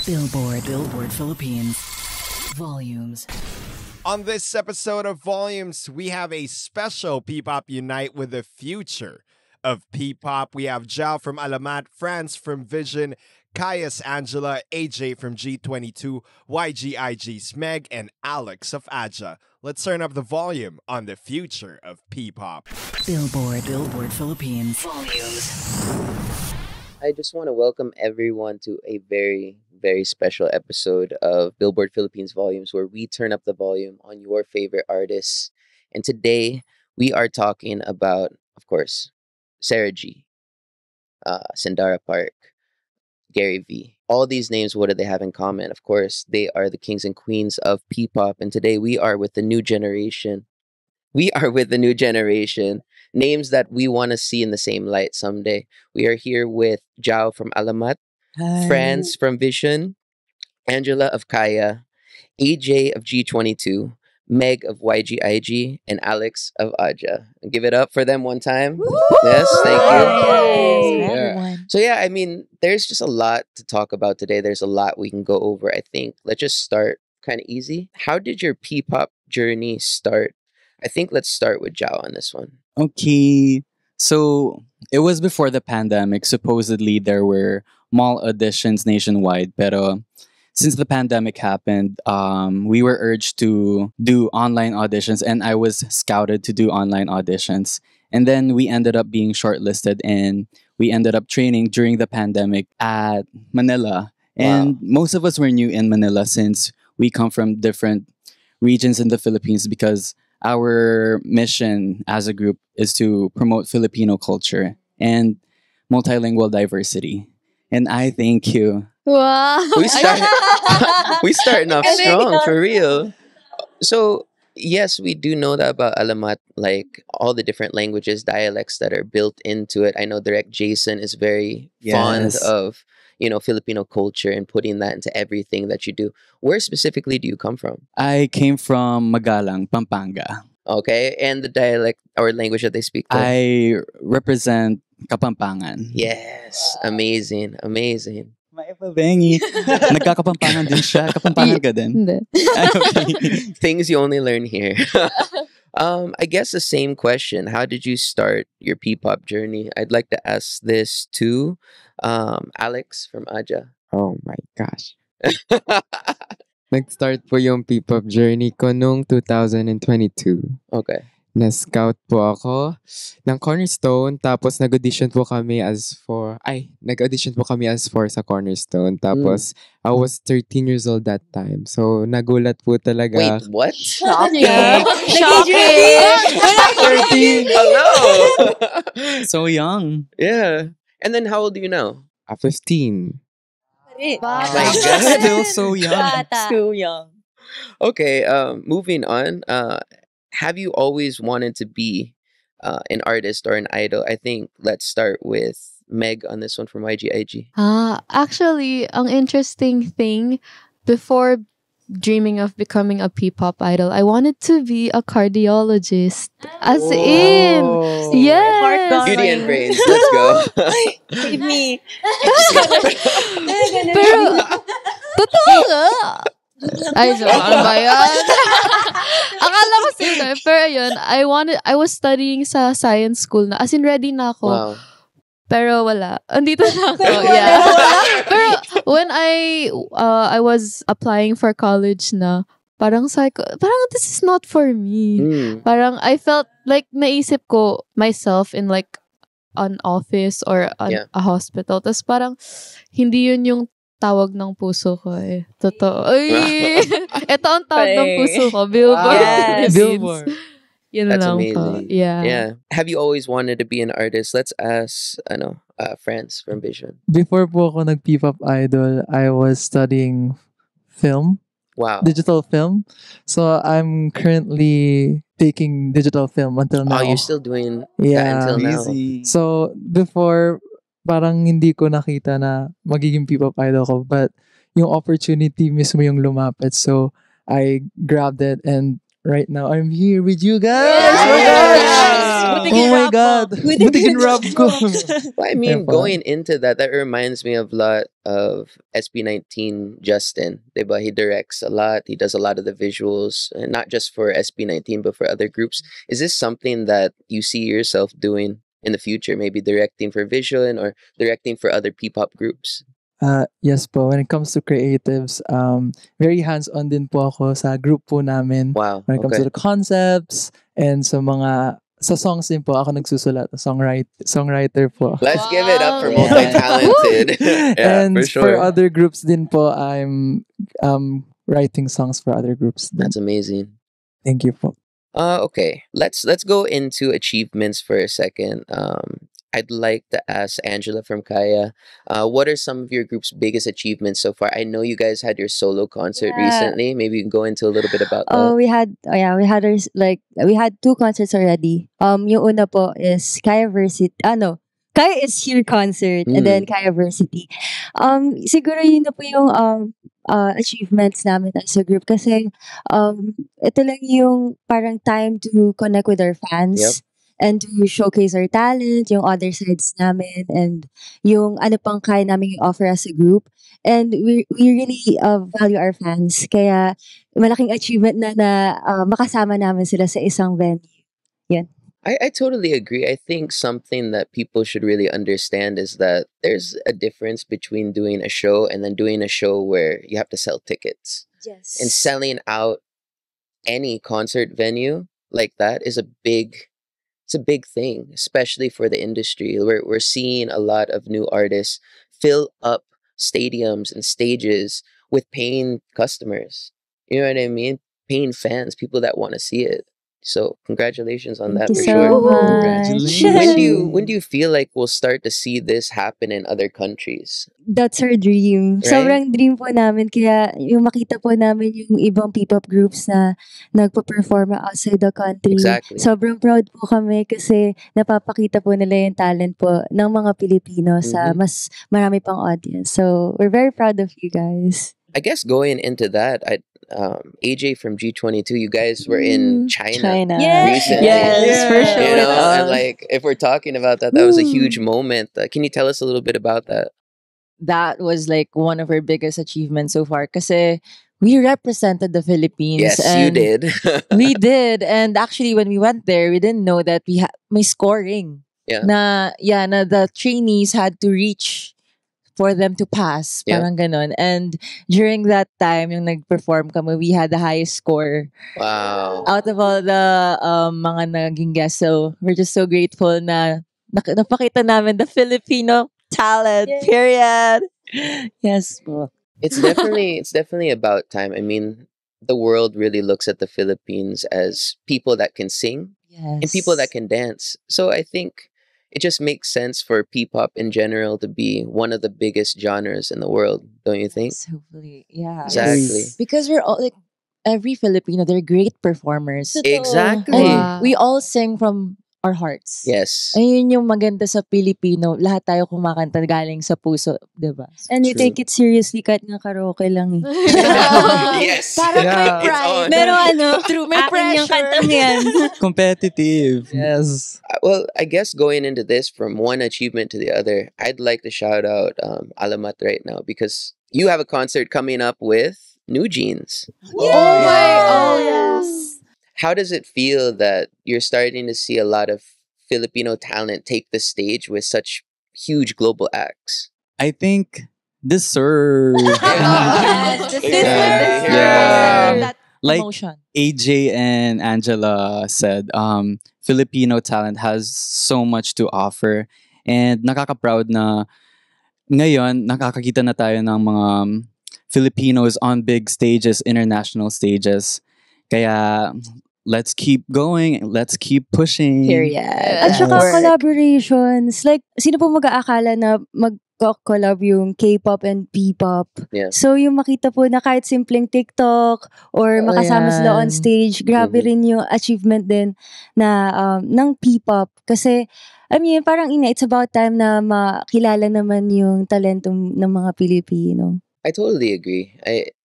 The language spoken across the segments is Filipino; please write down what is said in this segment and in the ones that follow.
Billboard Philippines. Volumes. On this episode of Volumes, we have a special P-Pop Unite with the future of P-Pop. We have Jao from Alamat, Franz from Vision, Caius Angela, AJ from G22, YGIG Smeg, and Alex of Aja. Let's turn up the volume on the future of P-Pop. Billboard Philippines. Volumes. I just want to welcome everyone to a very, very special episode of Billboard Philippines Volumes, where we turn up the volume on your favorite artists. And today we are talking about, of course, Sarah G, Sandara Park, Gary V. All these names, what do they have in common? Of course, they are the kings and queens of P-pop. And today we are with the new generation. Names that we want to see in the same light someday. We are here with Jao from Alamat, Hi. Franz from Vision, Angela of Kaya, AJ of G22, Meg of YGIG, and Alex of Aja. Give it up for them one time. Yes, thank you. Yes, Yeah. everyone. So yeah, I mean, there's just a lot to talk about today. There's a lot we can go over, I think. Let's just start kind of easy. How did your P-pop journey start? I think let's start with Jao on this one. Okay. So it was before the pandemic. Supposedly there were mall auditions nationwide. Pero since the pandemic happened, we were urged to do online auditions, and I was scouted to do online auditions. And then we ended up being shortlisted, and we ended up training during the pandemic at Manila. And most of us were new in Manila since we come from different regions in the Philippines, because our mission as a group is to promote Filipino culture and multilingual diversity. And I thank you. Wow. We starting off strong, for real. So yes, we do know that about Alamat, like all the different languages, dialects that are built into it. I know Direct Jason is very fond Yes. of, Filipino culture and putting that into everything that you do. Where specifically do you come from? I came from Magalang, Pampanga. Okay, and the dialect or language that they speak there? I represent Kapampangan. Yes, amazing. Maipabengi. Nagkakapampangan din siya. Kapampangan ka din. Hindi. Okay. Things you only learn here. I guess the same question. How did you start your P-pop journey? I'd like to ask this to Alex from Aja. Oh my gosh. Nag-start po yung P-pop journey ko nung 2022. Okay. Na-scout po ako ng Cornerstone, tapos nag-audition po kami as four sa Cornerstone. Tapos, I was 13 years old that time. So, nagulat po talaga. Wait, what? Shocking. 13! Hello! So young. Yeah. And then how old are you now? 15. My God. Still so young. Too young. Okay, moving on. Have you always wanted to be an artist or an idol? I think let's start with Meg on this one from YGIG. Actually, ang interesting thing, before dreaming of becoming a P-pop idol, I wanted to be a cardiologist. As in, yes. Beauty and Brains, let's go. Save me. Pero, totoo nga. Ay, so, ano ba yan? Akala ko sino. Pero yun, I was studying sa science school na. As in, ready na ako. Wow. Pero wala. Andito na ako. Yeah. Pero when I was applying for college na, parang this is not for me. Parang I felt like naisip ko myself in like an office or a hospital. Tapos parang hindi yun yung tawag ng puso ko eh. Totoo. Ay! Ito ang tawag ng puso ko. Billboard. Yes. Billboard. Yun That's lang amazing. po. Yeah. Yeah. Have you always wanted to be an artist? Let's ask, Franz from Vision. Before po ako nag-P-pop idol, I was studying film, Wow. digital film. So I'm currently taking digital film until now. Oh, you're still doing Yeah. that until now. Easy. So before, parang hindi ko nakita na magiging P-pop idol ko, but yung opportunity mismo yung lumapit. So I grabbed it, and right now I'm here with you guys. Yes! Buti Oh my ginrap mo. God. Buti ginrap ko. Well, I mean, Ewan. going into that, that reminds me of a lot of SB19 Justin. Diba? He directs a lot. He does a lot of the visuals, and not just for SB19, but for other groups. Is this something that you see yourself doing in the future? Maybe directing for Vision or directing for other P-pop groups? Yes po, when it comes to creatives, very hands-on din po ako sa group po namin. Wow. When it comes Okay. to the concepts and sa songs din po, ako nagsusulat, songwriter po. Let's give it up for Wow. multi-talented. Yeah, And for sure. other groups din po, I'm writing songs for other groups. Din. That's amazing. Thank you po. Okay. Let's go into achievements for a second. I'd like to ask Angela from Kaya, what are some of your group's biggest achievements so far? I know you guys had your solo concert Yeah. recently. Maybe you can go into a little bit about Oh, that. we had 2 concerts already. Yung una po is Kaya Versity. Kaya is Here concert and then Kaya Versity. Siguro yun na po yung achievements namin as a group kasi ito lang yung parang time to connect with our fans. Yep. And to showcase our talent, yung other sides namin, and yung ano pang kaya namin offer as a group. And we really value our fans. Kaya malaking achievement na makasama namin sila sa isang venue. I totally agree. I think something that people should really understand is that there's a difference between doing a show and then doing a show where you have to sell tickets. Yes. And selling out any concert venue like that is it's a big thing, especially for the industry. We're seeing a lot of new artists fill up stadiums and stages with paying customers. You know what I mean? Paying fans, people that want to see it. So congratulations on that Thank you for so sure. much. When do you feel like we'll start to see this happen in other countries? That's our dream. Right? Sobrang dream po namin. Kaya yung makita po namin yung ibang P-pop groups na nagpo-perform outside the country. Exactly. Sobrang proud po kami kasi napapakita po nila yung talent po ng mga Pilipino sa mas marami pang audience. So, we're very proud of you guys. I guess going into that, AJ from G22, you guys were in China. Yes. Recently. Yes, for sure. You know, and Um, like if we're talking about that, that was a huge moment. Can you tell us a little bit about that? that was like one of our biggest achievements so far kasi we represented the Philippines. Yes, you and did. We did. And actually, when we went there, we didn't know that may scoring. Yeah. Na the trainees had to reach for them to pass. Yeah. Parang ganon. And during that time, yung nag-perform kami, we had the highest score Wow. out of all the mga naging guests. So, we're just so grateful na napakita namin the Filipino talent, period. Yes po. It's definitely about time. I mean, the world really looks at the Philippines as people that can sing Yes. and people that can dance. So I think it just makes sense for P-pop in general to be one of the biggest genres in the world, don't you think? Yes, hopefully. Yeah. Exactly. Because we're all like, every Filipino, they're great performers. Exactly. And we all sing from our hearts. Yes. Ayun yung maganda sa Pilipino. Lahat tayo kumakanta galing sa puso, di ba? And we True. take it seriously kahit nga karaoke lang eh. Yes. Parang may Yeah. It's pride. on. Pero ano, True, may akin yung pressure. kantang yan. Competitive. Yes. Well, I guess going into this from one achievement to the other, I'd like to shout out Alamat right now because you have a concert coming up with New Jeans. Yes. How does it feel that you're starting to see a lot of Filipino talent take the stage with such huge global acts? I think deserve. Yes, this is Yeah. Yeah. that Like emotion. AJ and Angela said, Filipino talent has so much to offer. And nakaka-proud na ngayon, nakakakita na tayo ng mga Filipinos on big stages, international stages. Kaya, let's keep going. Let's keep pushing. Period. At saka Work. collaborations. Like, sino po mag-aakala na mag-collab yung K-pop and P-pop? Yeah. So, yung makita po na kahit simpleng TikTok or Oh, makasama sila on yan. stage, grabe rin yung achievement din na ng P-pop. Kasi, I mean, parang it's about time na makilala naman yung talento ng mga Pilipino. I totally agree.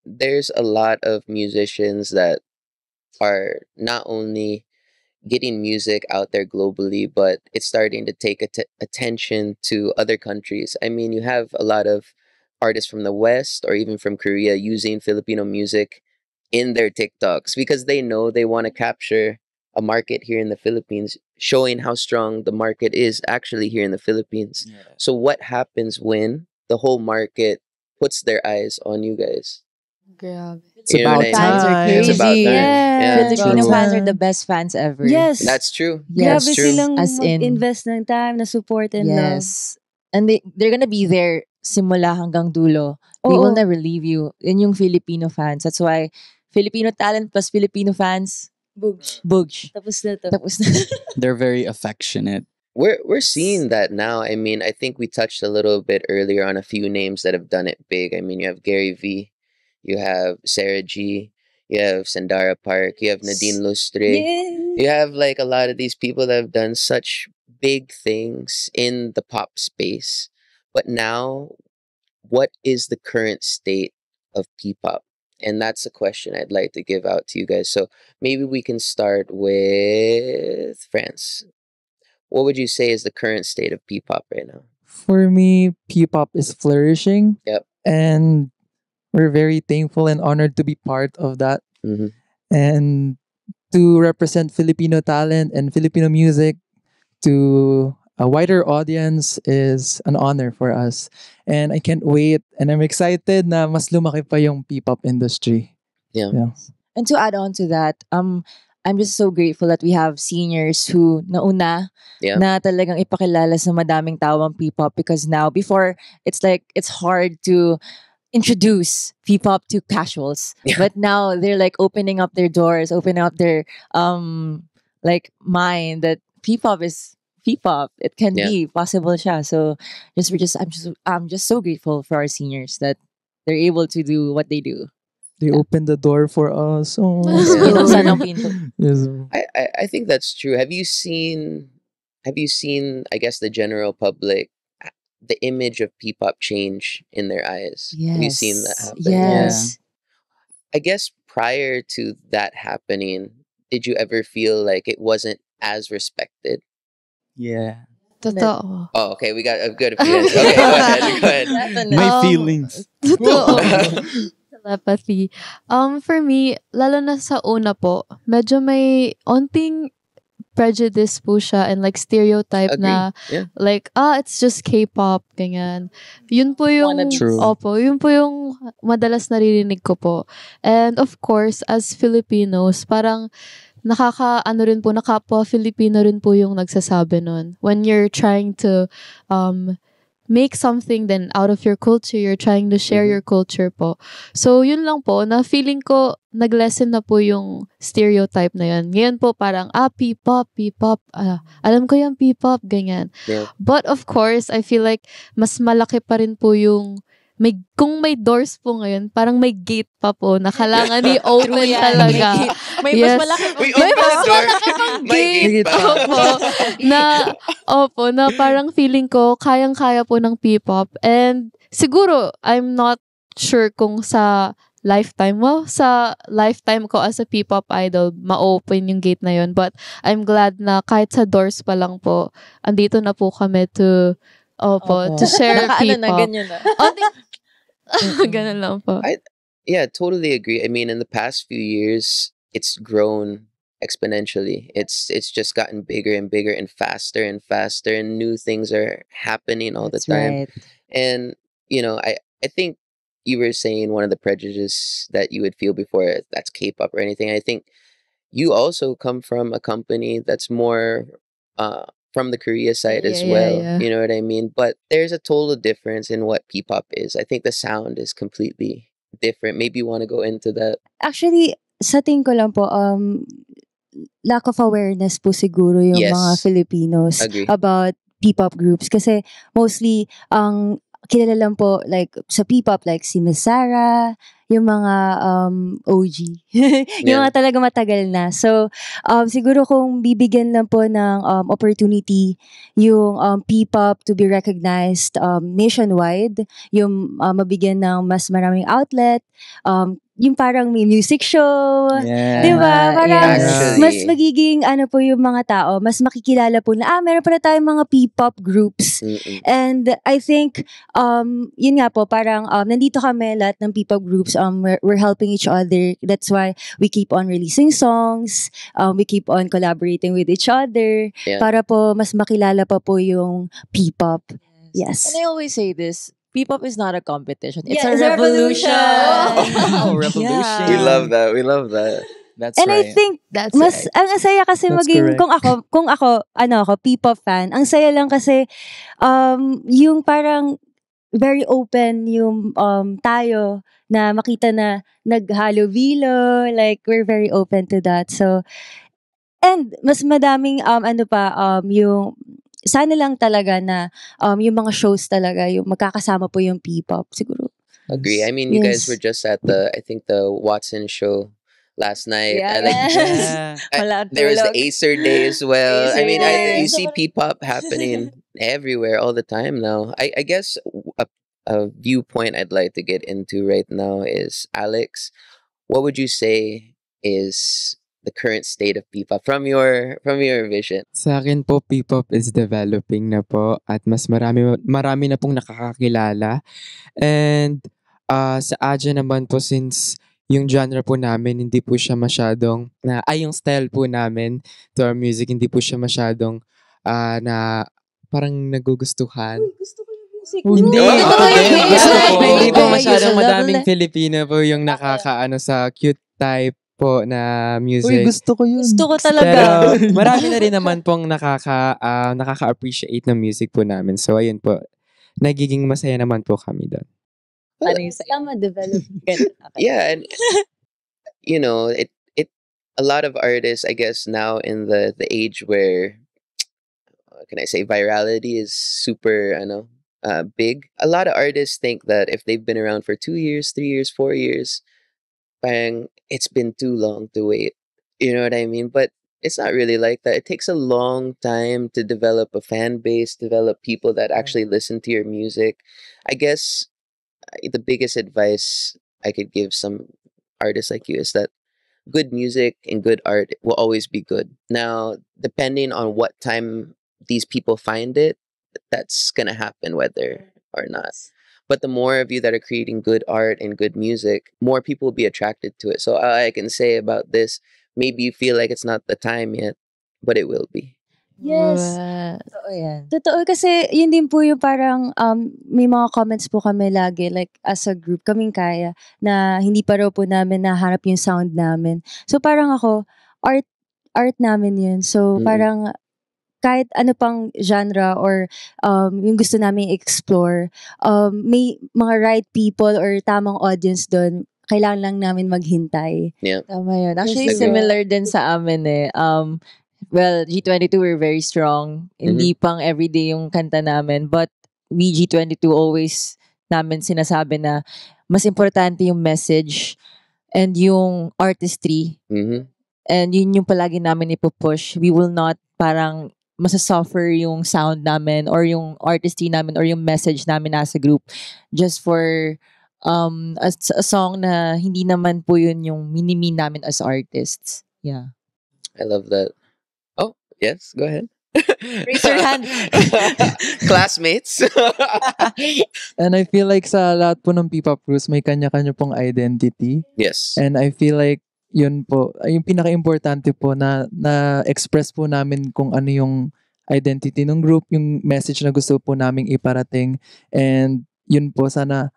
There's a lot of musicians that are not only getting music out there globally, but it's starting to take attention to other countries. I mean, you have a lot of artists from the West or even from Korea using Filipino music in their TikToks because they know they want to capture a market here in the Philippines, showing how strong the market is actually here in the Philippines. Yeah. So what happens when the whole market puts their eyes on you guys? Grabe. It's You know about what I mean? Fans are time. It's about crazy. time. Yeah. Yeah. Filipino True. fans are the best fans ever. Yes. That's true. Yes. That's Grabe true. silang As in- mag-invest ng time na support and love. Yes. And they're gonna be there simula hanggang dulo. They will Oo. never leave you. Yun yung Filipino fans. That's why Filipino talent plus Filipino fans, Bugj. bugj. Tapos na to. Tapos na. They're very affectionate. We're seeing that now. I mean, I think we touched a little bit earlier on a few names that have done it big. I mean, you have Gary V, you have Sarah G, you have Sandara Park, you have Nadine Lustre. Yeah. You have like a lot of these people that have done such big things in the pop space. But now, what is the current state of P-pop? And that's a question I'd like to give out to you guys. So maybe we can start with France. What would you say is the current state of P-pop right now? For me, P-pop is flourishing. Yep. And we're very thankful and honored to be part of that. Mhm. And to represent Filipino talent and Filipino music to a wider audience is an honor for us. And I can't wait. And I'm excited na mas lumaki pa yung P-pop industry. Yeah. And to add on to that, I'm just so grateful that we have seniors who nauna Yeah. na talagang ipakilala sa madaming tawang P-pop because now before it's like it's hard to introduce P-pop to casuals, Yeah. but now they're like opening up their doors, opening up their like mind that P-pop is P-pop. It can Yeah. be possible siya. So I'm just so grateful for our seniors that they're able to do what they do. They opened the door for us. Oh, Yeah. Binuksan ang pinto. yes. I think that's true. Have you seen I guess the general public the image of P-pop change in their eyes? Have you seen that happen? Yes. I guess prior to that happening, did you ever feel like it wasn't as respected? Yeah. Totoo. Oh, okay. We got a good few. Okay, go ahead. Go ahead. Definitely. My Um, feelings. Totoo. Telepathy. For me, lalo na sa una po, medyo may onting prejudice po siya and like stereotype Agree. na Yeah. like, it's just K-pop, ganyan. Yun po yung, True. opo, yun po yung madalas naririnig ko po. And of course, as Filipinos, parang nakaka-ano rin po, nakapwa-Filipino rin po yung nagsasabi nun. When you're trying to make something then out of your culture, you're trying to share your culture po. So, yun lang po, na feeling ko, nag-lessen na po yung stereotype na yun. Ngayon po parang, P-pop, alam ko yung P-pop, ganyan. Yeah. But of course, I feel like, mas malaki pa rin po yung, kung may doors po ngayon, parang may gate pa po, na kailangan i-open True yan. talaga. May Yes. mas malaki We May opened mas the door. malaki pang May gate. gate pa. Na parang feeling ko, kayang-kaya po ng P-pop. And siguro, I'm not sure kung sa lifetime ko as a P-pop idol, ma-open yung gate na yun. But I'm glad na kahit sa doors pa lang po, andito na po kami to share Nakaano na, P-pop. ganyan na. Ganun lang po. Yeah, totally agree. I mean, in the past few years, it's grown exponentially. It's just gotten bigger and bigger and faster, and new things are happening all the That's time. right. And I think you were saying one of the prejudices that you would feel before that's K-pop or anything. I think you also come from a company that's more from the Korea side as well. Yeah. You know what I mean? But there's a total difference in what P-pop is. I think the sound is completely different. Maybe you want to go into that. Actually, sa tingin ko lang po, lack of awareness po siguro yung Yes. mga Filipinos Agree. about P-pop groups. Kasi mostly, ang kilala lang po, like, sa P-pop, like si Miss Sarah, yung mga OG. Yung Yeah. mga talaga matagal na. So, siguro kung bibigyan lang po ng opportunity yung P-pop to be recognized nationwide, yung mabigyan ng mas maraming outlet, yung parang may music show. Yeah. Di ba? Parang Actually. mas magiging ano po yung mga tao, mas makikilala po na, meron pala tayong mga P-pop groups. Mm-mm. And I think, yun nga po, parang nandito kami lahat ng P-pop groups, we're helping each other. That's why we keep on releasing songs, we keep on collaborating with each other, Yeah. para po mas makilala pa po yung P-pop. Yes. And I always say this, P-pop is not a competition. It's Yeah, a it's a revolution. revolution. Oh, revolution. Yeah. We love that. We love that. That's And right. I think That's mas right. ang saya kasi That's maging correct. kung ako P-pop fan. Ang saya lang kasi yung parang very open yung tayo na makita na naghalo-bilo, like we're very open to that. So and mas madaming yung sana lang talaga na yung mga shows talaga yung magkakasama po yung P-pop siguro. Agree. I mean, you guys Yes. were just at I think the Watson show last night. Yeah. Yeah. Wala There was the tulog. Acer Day as well. I Acer mean, Day. you see P-pop happening everywhere all the time now. I guess a viewpoint I'd like to get into right now is, Alex, what would you say is the current state of P-pop from your vision? Sa akin po, P-pop is developing na po at mas marami na pong nakakakilala. And sa Aja naman po, since yung genre po namin, hindi po siya masyadong, yung style po namin to our music, hindi po siya masyadong na parang nagugustuhan. Gusto ko yung music. Hindi. Oh, Gusto ko. Hindi po Okay, masyadong gusto madaming level. Filipino po yung nakakaano sa cute type po na music. Uy, gusto ko yun. Gusto ko Pero talaga. marami na rin naman pong nakaka-appreciate ng music po namin. So ayun po, nagiging masaya naman po kami doon. Ano yung sa'yo? Tama, develop. Yeah, and you know, it a lot of artists, I guess, now in the age where, what can I say, virality is super, big. A lot of artists think that if they've been around for 2 years, 3 years, 4 years, parang it's been too long to wait. You know what I mean? But it's not really like that. It takes a long time to develop a fan base, develop people that actually listen to your music. I guess the biggest advice I could give some artists like you is that good music and good art will always be good. Now, depending on what time these people find it, that's gonna happen whether or not. But the more of you that are creating good art and good music, more people will be attracted to it. So all I can say about this, maybe you feel like it's not the time yet, but it will be. Yes. Totoo yan. Totoo kasi yun din po yung parang may mga comments po kami lagi like as a group kaming kaya na hindi pa raw po namin naharap yung sound namin. So parang ako art namin yun. So Mm-mm. parang kahit ano pang genre or yung gusto namin explore, may mga right people or tamang audience doon. Kailangan lang namin maghintay. Tama yun. Actually, Yes, similar din sa amin eh. Well, G22, we're very strong. Hindi pang everyday yung kanta namin. But we, G22, always namin sinasabi na mas importante yung message and yung artistry. Mm-hmm. And yun yung palagi namin ipupush. We will not parang masasuffer yung sound namin or yung artistry namin or yung message namin as a group just for a song na hindi naman po yun yung mini-mean namin as artists. Yeah. I love that. Oh, yes, go ahead. Raise your hand. Classmates. And I feel like sa lahat po ng P-pop groups, may kanya-kanya pong identity. Yes. And I feel like yun po, yung pinaka-importante po na express po namin kung ano yung identity ng group, yung message na gusto po naming iparating. And yun po, sana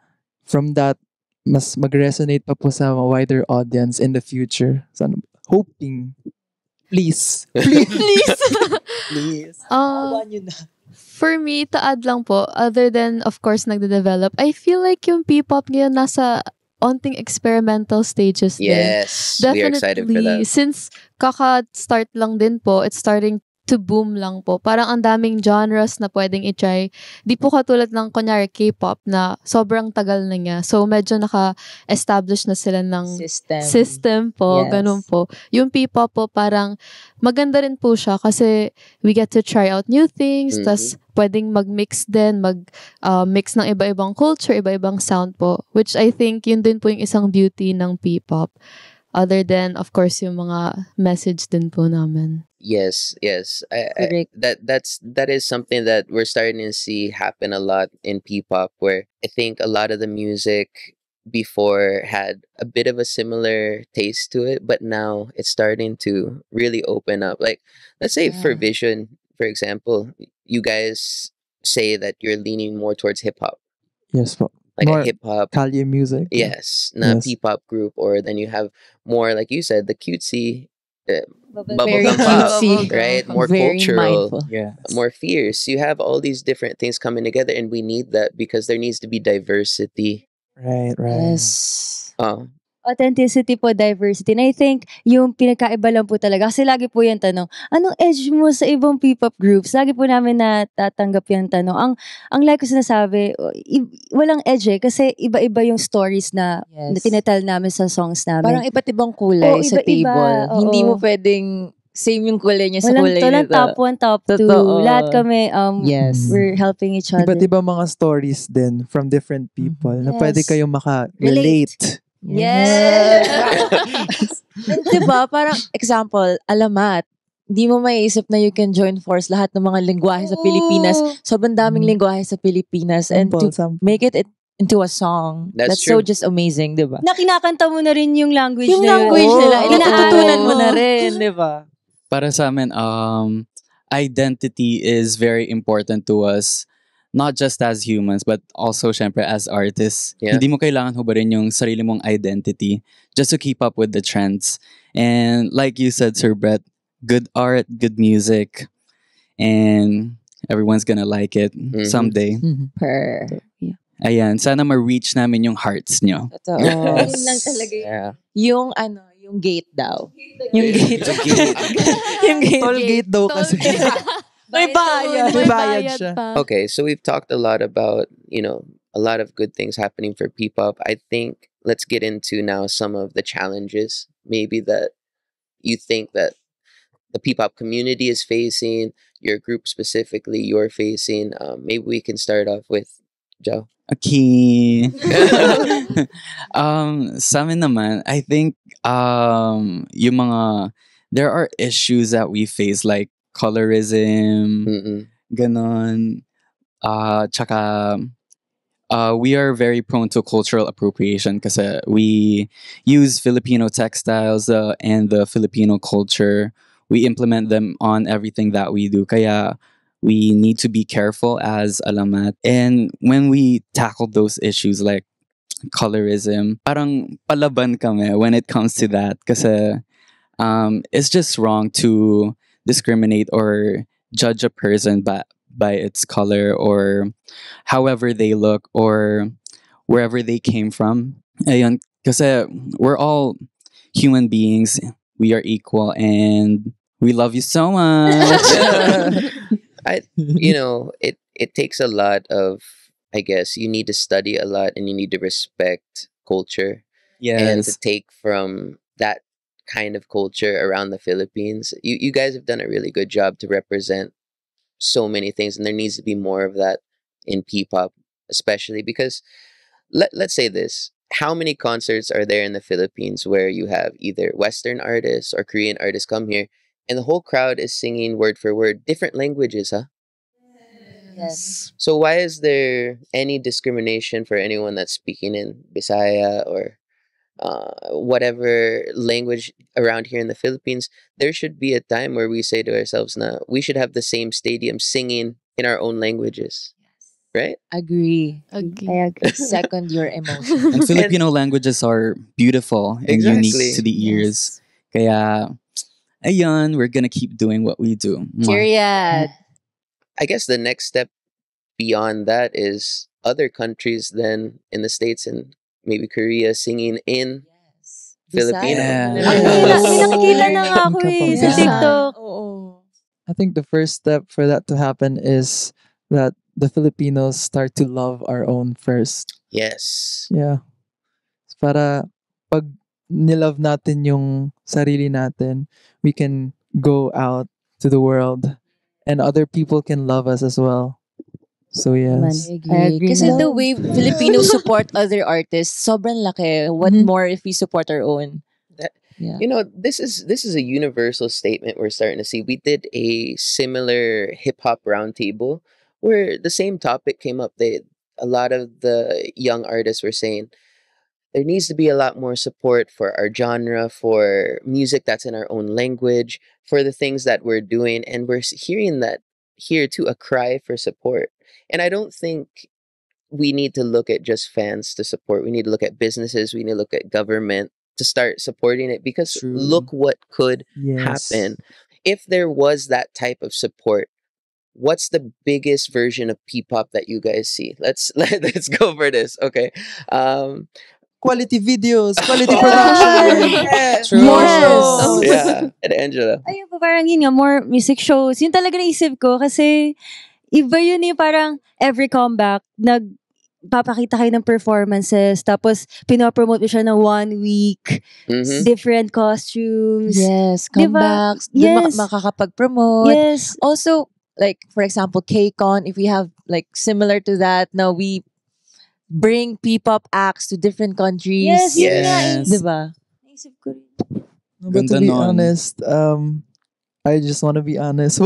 from that, mas mag-resonate pa po sa wider audience in the future. Sana, hoping. Please. Please. For me, to add lang po, other than, of course, nagde-develop, I feel like yung P-pop ngayon nasa onting experimental stages din. Yes. We are excited for that. Since kaka-start lang din po, it's starting to boom lang po. Parang ang daming genres na pwedeng i-try. Di po katulad ng kunyari K-pop na sobrang tagal na niya. So medyo naka-establish na sila ng system po, Yes. ganun po. Yung P-pop po parang maganda rin po siya kasi we get to try out new things, tas pwedeng mag-mix din, mix ng iba-ibang culture, iba-ibang sound po. Which I think yun din po yung isang beauty ng P-pop. Other than, of course, yung mga message din po namin. Yes, yes. Correct. That is something that we're starting to see happen a lot in P-pop, where I think a lot of the music before had a bit of a similar taste to it, but now it's starting to really open up. Like, let's say for Yeah. Vision, for example, you guys say that you're leaning more towards hip hop, Yes po. like More a hip hop. Kalye music. Yes, na Yes. P-pop group, or then you have more, like you said, the cutesy, Very bubblegum pop, cutesy. right? More Very cultural, mindful. Yeah. more fierce. You have all these different things coming together, and we need that because there needs to be diversity. Right, right. Yes. Oh, Authenticity po, diversity. And I think yung pinakaiba lang po talaga. Kasi lagi po yung tanong, anong edge mo sa ibang P-pop groups? Lagi po namin natatanggap yung tanong. Ang like ko sinasabi, walang edge kasi iba-iba yung stories na Yes. tinatel namin sa songs namin. Parang iba't ibang kulay Oo, sa iba-iba, table. oo. Hindi mo pwedeng same yung kulay niya sa kulay walang nito. top 1, top 2. Totoo. Lahat kami, Yes. we're helping each other. Iba't ibang mga stories din from different people na pwede Yes. kayong maka-relate. Yes! And diba, parang example, alamat. Di mo maiisip na you can join force lahat ng mga lingwahe sa Pilipinas. Sobrang daming lingwahe sa Pilipinas. And to make it into a song, That's so true. just amazing, diba? Na kinakanta mo na rin yung language Yung na yun. language nila, Oo. inatutunan mo na rin, diba? Para sa amin, identity is very important to us. Not just as humans, but also, syempre, as artists. Yeah. Hindi mo kailangan hubarin yung sarili mong identity just to keep up with the trends. And like you said, Sir Brett, good art, good music, and everyone's gonna like it someday. Ayan, sana ma-reach namin yung hearts nyo. Totoo. Yun lang talaga yun. yeah. Yung gate daw. Yung gate. Yung gate. Toll gate daw kasi. May bayad. May bayad siya. Okay, so we've talked a lot about, a lot of good things happening for P-pop. I think let's get into now some of the challenges maybe that you think that the P-pop community is facing, your group specifically you're facing. Maybe we can start off with Joe. Okay. Sa amin naman, I think yung mga, there are issues that we face like colorism, ganon. Tsaka, we are very prone to cultural appropriation kasi we use Filipino textiles and the Filipino culture. We implement them on everything that we do. Kaya we need to be careful as alamat. And when we tackle those issues like colorism, parang palaban kami when it comes to that. Kasi it's just wrong to discriminate or judge a person by its color or however they look or wherever they came from. Ayun, kasi we're all human beings. We are equal and we love you so much. It takes a lot of, I guess, you need to study a lot and you need to respect culture. And to Yes. take from that kind of culture around the Philippines. You guys have done a really good job to represent so many things, and there needs to be more of that in P-pop, especially because let's say this. How many concerts are there in the Philippines where you have either Western artists or Korean artists come here and the whole crowd is singing word for word, different languages, huh? Yes. So why is there any discrimination for anyone that's speaking in Bisaya or whatever language around here in the Philippines? There should be a time where we say to ourselves, "Na we should have the same stadium singing in our own languages." Right? Agree. I agree. Second your emotion. And Filipino languages are beautiful and Exactly. unique to the ears. Kaya, ayun, we're gonna keep doing what we do. Mwah. Period. I guess the next step beyond that is other countries then in the States and maybe Korea singing in Filipino. Yeah. May nakikita na nga ako sa Kapampangan. TikTok. Oo. I think the first step for that to happen is that the Filipinos start to love our own first. Yes. Yeah. Para pag nilove natin yung sarili natin, we can go out to the world and other people can love us as well. So yes. I agree. Kasi the way Filipinos support other artists, sobrang laki. What more if we support our own? Yeah. You know, this is a universal statement we're starting to see. We did a similar hip hop roundtable where the same topic came up. A lot of the young artists were saying there needs to be a lot more support for our genre, for music that's in our own language, for the things that we're doing, and we're hearing that here too, a cry for support. And I don't think we need to look at just fans to support. We need to look at businesses. We need to look at government to start supporting it, because look what could happen if there was that type of support. What's the biggest version of P-pop that you guys see? Let's go for this. Okay. Quality videos, quality production. More shows. Yeah. And Angela. Ayun po, parang yun nga, more music shows. Yun talaga naisip ko kasi iba yun yung parang every comeback, papakita kayo ng performances, tapos pinopromote mo siya ng 1 week, different costumes. Yes, Diba? comebacks. Yes. Makakapag-promote. Yes. Also, like, for example, K-Con, if we have, like, similar to that, now we bring P-pop acts to different countries. Yes, yun nga. Diba? Naisip ko rin. No, but to be honest, I just want to be honest.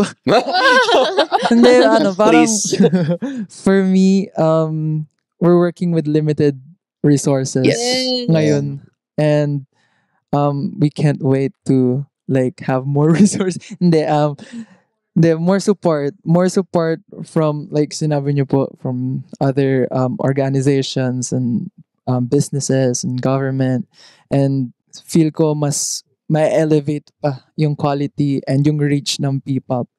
Hindi, parang, for me, we're working with limited resources ngayon. And we can't wait to like have more resources. Hindi, more support from, like sinabi niyo po, from other organizations and businesses and government. And feel ko mas ma-elevate pa yung quality and yung reach ng P-pop.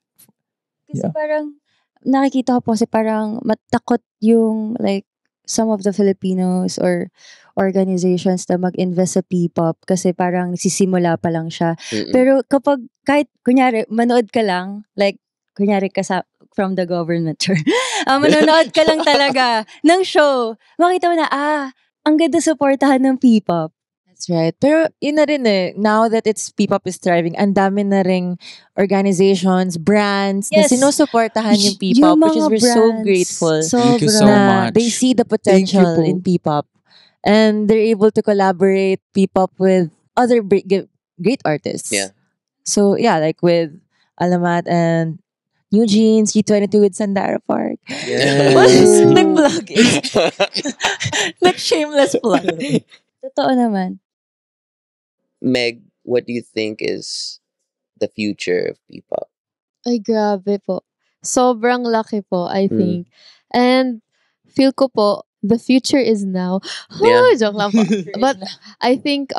Kasi parang nakikita ko po kasi parang matakot yung like some of the Filipinos or organizations na mag-invest sa P-pop kasi parang nagsisimula pa lang siya. Pero kapag kahit kunyari manood ka lang, like kunyari ka from the government, manonood ka lang talaga ng show, makita mo na ang ganda supportahan ng P-pop. That's right. Pero yun na rin now that P-pop is thriving, ang dami na ring organizations, brands na sinusuportahan yung P-pop, which is we're so grateful. Thank you so much. They see the potential in P-pop and they're able to collaborate P-pop with other great artists. Yeah. So yeah, like with Alamat and New Jeans, G22 with Sandara Park. Yes. Nag-plug it. Nag-shameless plug. Totoo naman. Meg, what do you think is the future of P-pop? Ay, grabe po. Sobrang laki po, I think. And feel ko po, the future is now. Yeah. Joke lang po. But I think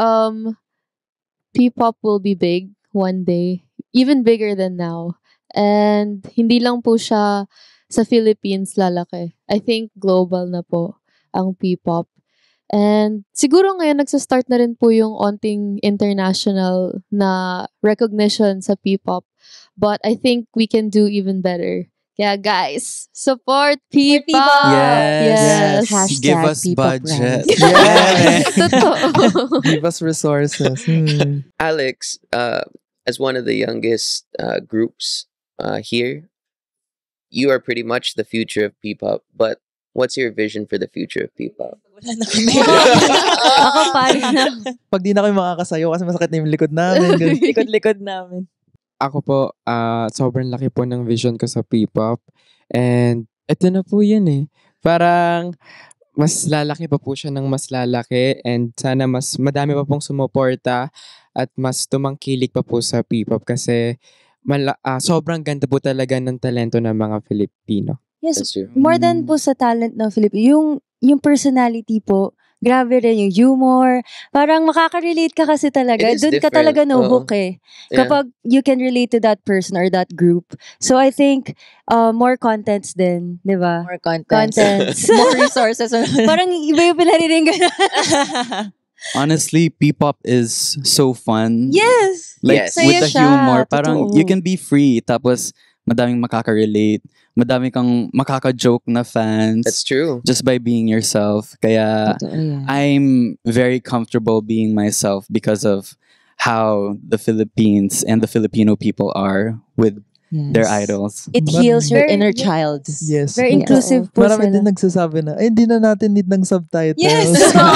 P-pop will be big one day. Even bigger than now. And hindi lang po siya sa Philippines lalaki. I think global na po ang P-pop. And siguro ngayon nagsastart na rin po yung onting international na recognition sa P-pop. But I think we can do even better. Kaya guys, support P-pop! Yes. Give us P-pop budget. Totoo. Give us resources. Alex, as one of the youngest groups here, you are pretty much the future of P-pop. But what's your vision for the future of P-pop? Ako paano na. Pag di na kayo makakasayo kasi masakit na yung likod namin. Likod-likod namin. Ako po, sobrang laki po ng vision ko sa P-pop. And ito na po yun eh. Parang mas lalaki pa po siya ng mas lalaki. And sana mas madami pa pong sumuporta at mas tumangkilik pa po sa P-pop kasi sobrang ganda po talaga ng talento ng mga Filipino. Yes, more than po sa talent ng Filipino, yung personality po, grabe rin yung humor. Parang makaka-relate ka kasi talaga. It is Doon ka different. talaga nahook eh. Yeah. Kapag you can relate to that person or that group. So I think more contents din, di ba? More contents. More resources. Parang iba yung pinarinig. Honestly, P-pop is so fun. Yes! Like, Yes. with Saya the siya, humor, parang totoo. you can be free. Tapos, madaming makaka-relate. Madami kang makaka-joke na fans. That's true. Just by being yourself. Kaya, Totoo yan. I'm very comfortable being myself because of how the Philippines and the Filipino people are with their Yes. idols. It heals your Very- inner yes. child. Yes. Very inclusive po Marami sila. din nagsasabi na, ay, hindi na natin need ng subtitles. Yes, totoo.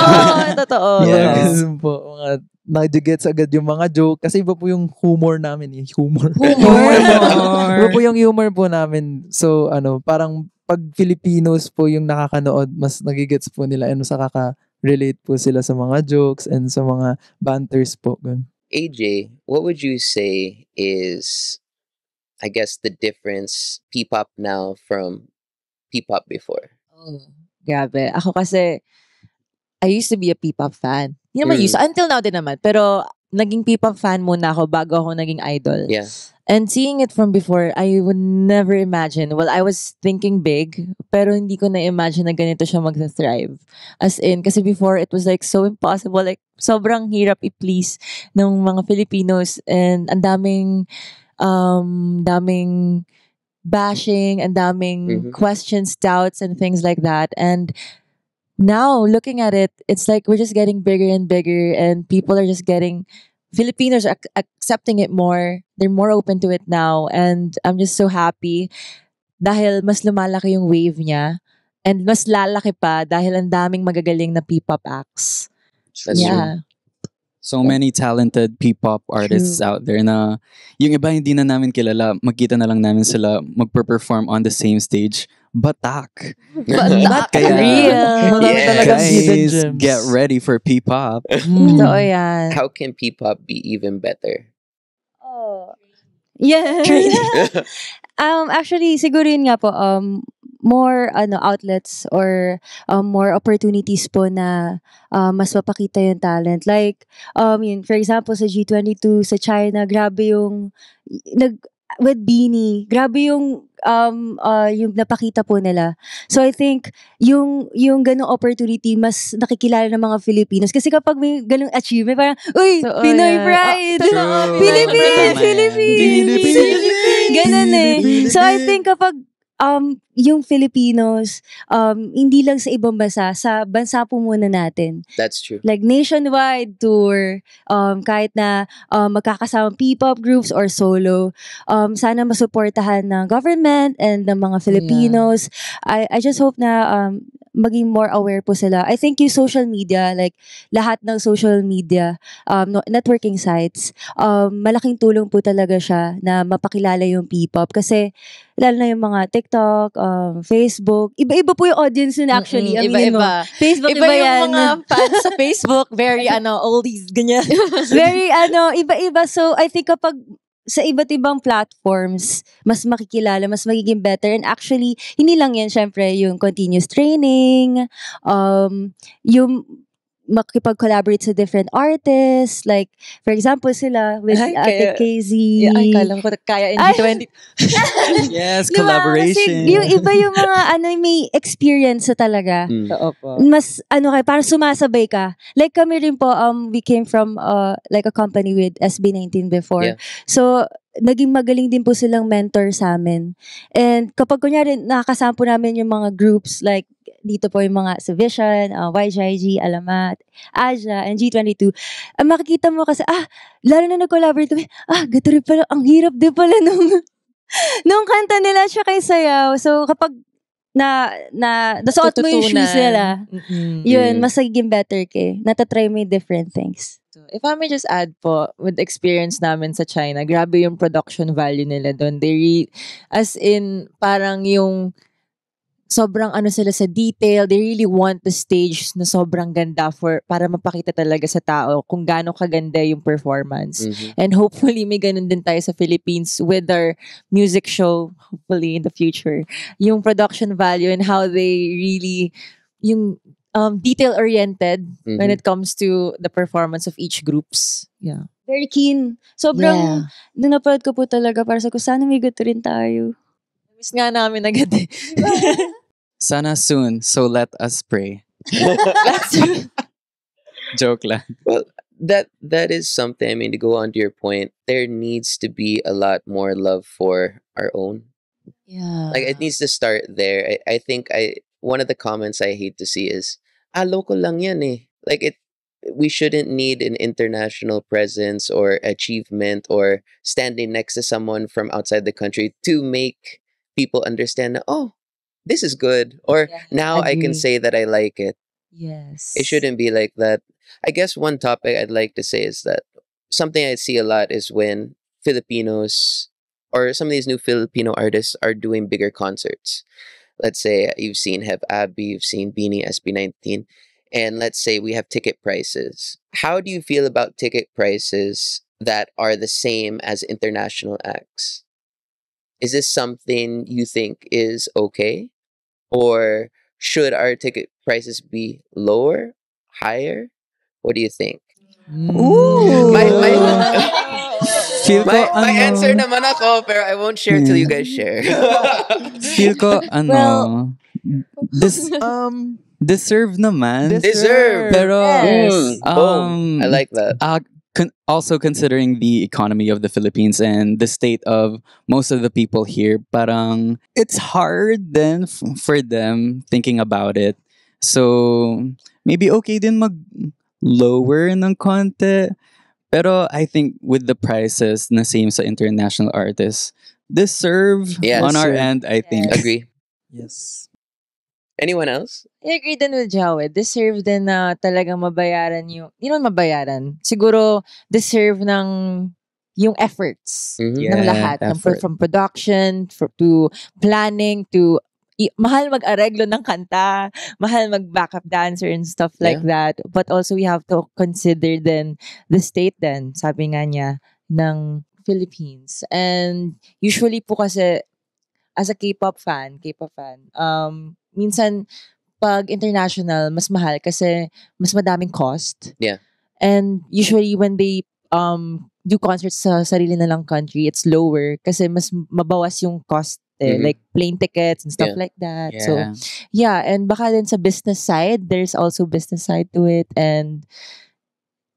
Totoo. Mga Yes. ganun po, mga nag-gets agad yung mga joke. Kasi iba po yung humor namin. Humor. Iba po yung humor po namin. So, parang pag Filipinos po yung nakakanood, mas nagigets po nila and mas nakaka-relate po sila sa mga jokes and sa mga banters po. Ganun. AJ, what would you say is, I guess, the difference P-pop now from P-pop before? Oh, grabe. Ako kasi, I used to be a P-pop fan. Hindi naman Mm. used. Until now din naman. Pero, naging P-pop fan muna ako bago ako naging idol. Yeah. And seeing it from before, I would never imagine. Well, I was thinking big, pero hindi ko na-imagine na ganito siya mag-thrive. As in, kasi before, it was like so impossible. Like, sobrang hirap i-please ng mga Filipinos. And ang daming bashing, and daming Mhm. questions, doubts, and things like that. And now, looking at it, it's like we're just getting bigger and bigger, and people are just getting, Filipinos are accepting it more. They're more open to it now, and I'm just so happy dahil mas lumalaki yung wave niya, and mas lalaki pa dahil ang daming magagaling na P-pop acts. That's true. Yeah. So many talented P-pop artists out there na yung iba hindi na namin kilala, magkita na lang namin sila magper-perform on the same stage. Batak! But Kaya- real. Yes. Talagang hidden Guys, gems. get ready for P-pop. Totoo yan. How can P-pop be even better? Oh. Yeah. Actually, siguro yun nga po, more outlets or more opportunities po na mas mapakita yung talent. Like, yun, for example, sa G22, sa China, grabe yung, with Beanie, grabe yung napakita po nila. So I think yung ganung opportunity mas nakikilala ng mga Filipinos kasi kapag may ganung achievement parang uy, Totoo Pinoy yan. pride. True. Philippines, Philippines. Philippines. Ganun eh. So I think kapag yung Filipinos, hindi lang sa ibang bansa, sa bansa po muna natin. That's true. Like nationwide tour, kahit na magkakasamang P-pop groups or solo, sana masuportahan ng government and ng mga Filipinos. I just hope na maging more aware po sila. I think yung social media, like lahat ng social media, networking sites, malaking tulong po talaga siya na mapakilala yung P-pop kasi lalo na yung mga TikTok, Facebook, iba-iba po yung audience nun actually. Aminin mo. Iba-iba. Facebook, Iba yung yan. mga fans sa Facebook, very oldies, ganyan. Very, iba-iba. So, I think kapag sa iba't ibang platforms, mas makikilala, mas magiging better. And actually, hindi lang yan, syempre, yung continuous training, yung makipag-collaborate sa different artists. Like, for example, sila with Ay, Ate KZ. Ay, kala ko kaya in Ay. G20. Yes, Diba? collaboration. Kasi yung iba yung mga may experience sa talaga. Mm. Opo. Mas parang sumasabay ka. Like kami rin po, we came from like a company with SB19 before. Yeah. So, naging magaling din po silang mentor sa amin. And kapag kunyari, nakakasama po namin yung mga groups, like dito po yung mga sa Vision, YGIG, Alamat, Aja, and G22. Makikita mo kasi, lalo na nag-collaborate kami, gato rin pala, ang hirap din pala nung kanta nila siya kay sayaw. So, kapag nasuot mo yung shoes nila, yun, mas nagiging better natatry mo yung different things. If I may just add po, with experience namin sa China, grabe yung production value nila doon. As in, parang yung sobrang sila sa detail. They really want the stage na sobrang ganda para mapakita talaga sa tao kung gaano kaganda yung performance. Mhm. And hopefully, may ganun din tayo sa Philippines with our music show, hopefully in the future. Yung production value and how they really, yung detail-oriented when it comes to the performance of each groups. Yeah. Very keen. Sobrang, nung napanood ko po talaga, para sa ko, sana may gato rin tayo. Miss nga namin agad eh. Sana soon, so let us pray. Joke lang. Well, that is something. I mean, to go on to your point, there needs to be a lot more love for our own. Yeah. Like it needs to start there. I think I one of the comments I hate to see is local lang yan eh. Like it we shouldn't need an international presence or achievement or standing next to someone from outside the country to make people understand that, oh, this is good. Or Yeah, now I can agree. say that I like it. Yes. It shouldn't be like that. I guess one topic I'd like to say is that something I see a lot is when Filipinos or some of these new Filipino artists are doing bigger concerts. Let's say you've seen Have Abby, you've seen Beanie SB19, and let's say we have ticket prices. How do you feel about ticket prices that are the same as international acts? Is this something you think is okay? Or should our ticket prices be lower, higher? What do you think? Ooh. Feel ko My answer ano, naman ako, pero I won't share till you guys share. feel ko Well- this Um, deserve naman. Deserve. Pero Yes. Boom. I like that. also considering the economy of the Philippines and the state of most of the people here, parang it's hard then for them thinking about it. So maybe okay din mag lower ng konti. Pero I think with the prices na same sa international artists, deserve Yeah, on our deserve. end, I think. Agree. yes. Anyone else? I agree din with Jawed. Deserve din na talagang mabayaran yung, hindi naman mabayaran. Siguro, deserve ng yung efforts Mhm. ng lahat. effort. From production, to planning, to mahal mag-areglo ng kanta, mahal mag-backup dancer and stuff like that. But also, we have to consider then the state then, sabi nga niya, ng Philippines. And usually po kasi, as a K-pop fan, minsan, pag international, mas mahal kasi mas madaming cost. Yeah. And usually when they do concerts sa sarili nilang country, it's lower kasi mas mabawas yung cost Mhm. like plane tickets and stuff Yeah. like that. Yeah. So, yeah, and baka din sa business side, there's also business side to it and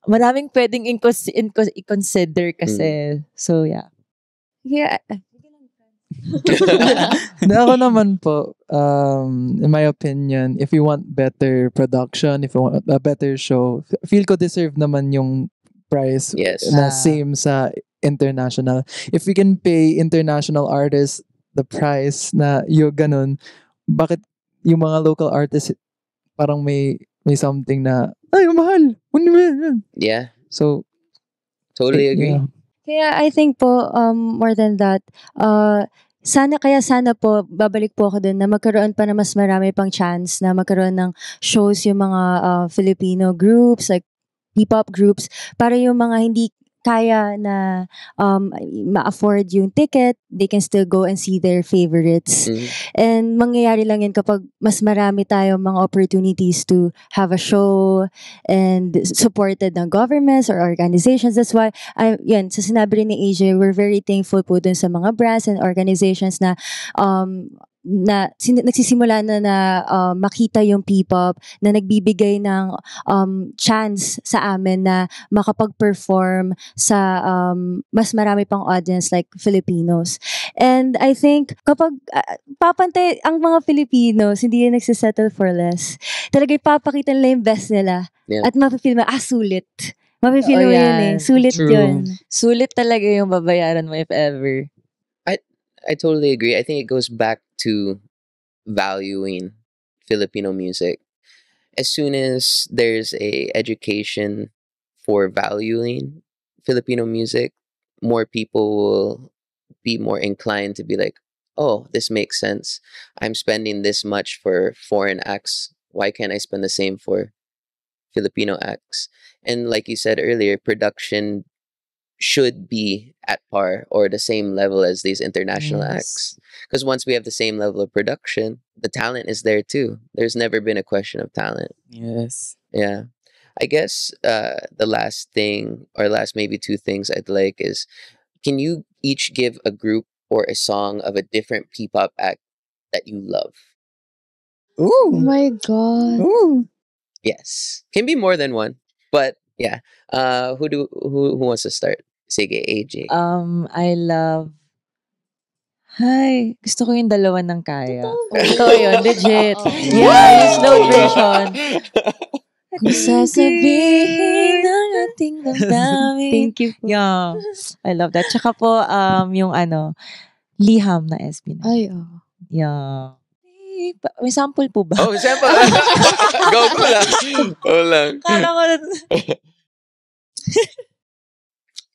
maraming pwedeng i-consider kasi. So, yeah. Yeah. Na ako naman po, in my opinion, if you want better production, if you want a better show, feel ko deserve naman yung price Yes. na same sa international. If we can pay international artists the price na yung ganun, bakit yung mga local artists parang may something na, ay, mahal. Yeah. So, Totally agree. yeah. Kaya I think po, more than that, sana po, babalik po ako dun na magkaroon pa na mas marami pang chance na magkaroon ng shows yung mga Filipino groups, like P-pop groups, para yung mga hindi kaya na ma-afford yung ticket, they can still go and see their favorites. Mhm. And mangyayari lang yan kapag mas marami tayong mga opportunities to have a show and supported ng governments or organizations. That's why, yan, sa sinabi rin ni AJ, we're very thankful po dun sa mga brands and organizations na nagsisimula na makita yung P-pop na nagbibigay ng chance sa amin na makapag-perform sa mas marami pang audience like Filipinos. And I think kapag papantay ang mga Filipinos, hindi yan nagsisettle for less. Talaga ipapakita nila yung best nila. Yeah. At mapipil mo, sulit. Mapipil mo yun eh. yan. Sulit True. yun. Sulit talaga yung babayaran mo if ever. I totally agree. I think it goes back to valuing Filipino music. As soon as there's a education for valuing Filipino music, more people will be more inclined to be like, oh, this makes sense. I'm spending this much for foreign acts. Why can't I spend the same for Filipino acts? And like you said earlier, production should be at par or the same level as these international Yes. acts. Because once we have the same level of production, the talent is there too. There's never been a question of talent. Yes. Yeah. I guess the last thing or last maybe two things I'd like is, can you each give a group or a song of a different P-pop act that you love? Oh my God. Ooh. Yes. Can be more than one, but Who wants to start? Sige, AJ. I love... Hi, gusto ko yung dalawa ng kaya. Totoo yun, legit. Yeah, yung slow version. Kung sasabihin ng ating damdamin. Thank you po. Yeah, I love that. Tsaka po, yung liham na SB na. Ay, oh. Yeah. May sample po ba? Oh, siyempre. Go lang. Go lang. Kala ko na...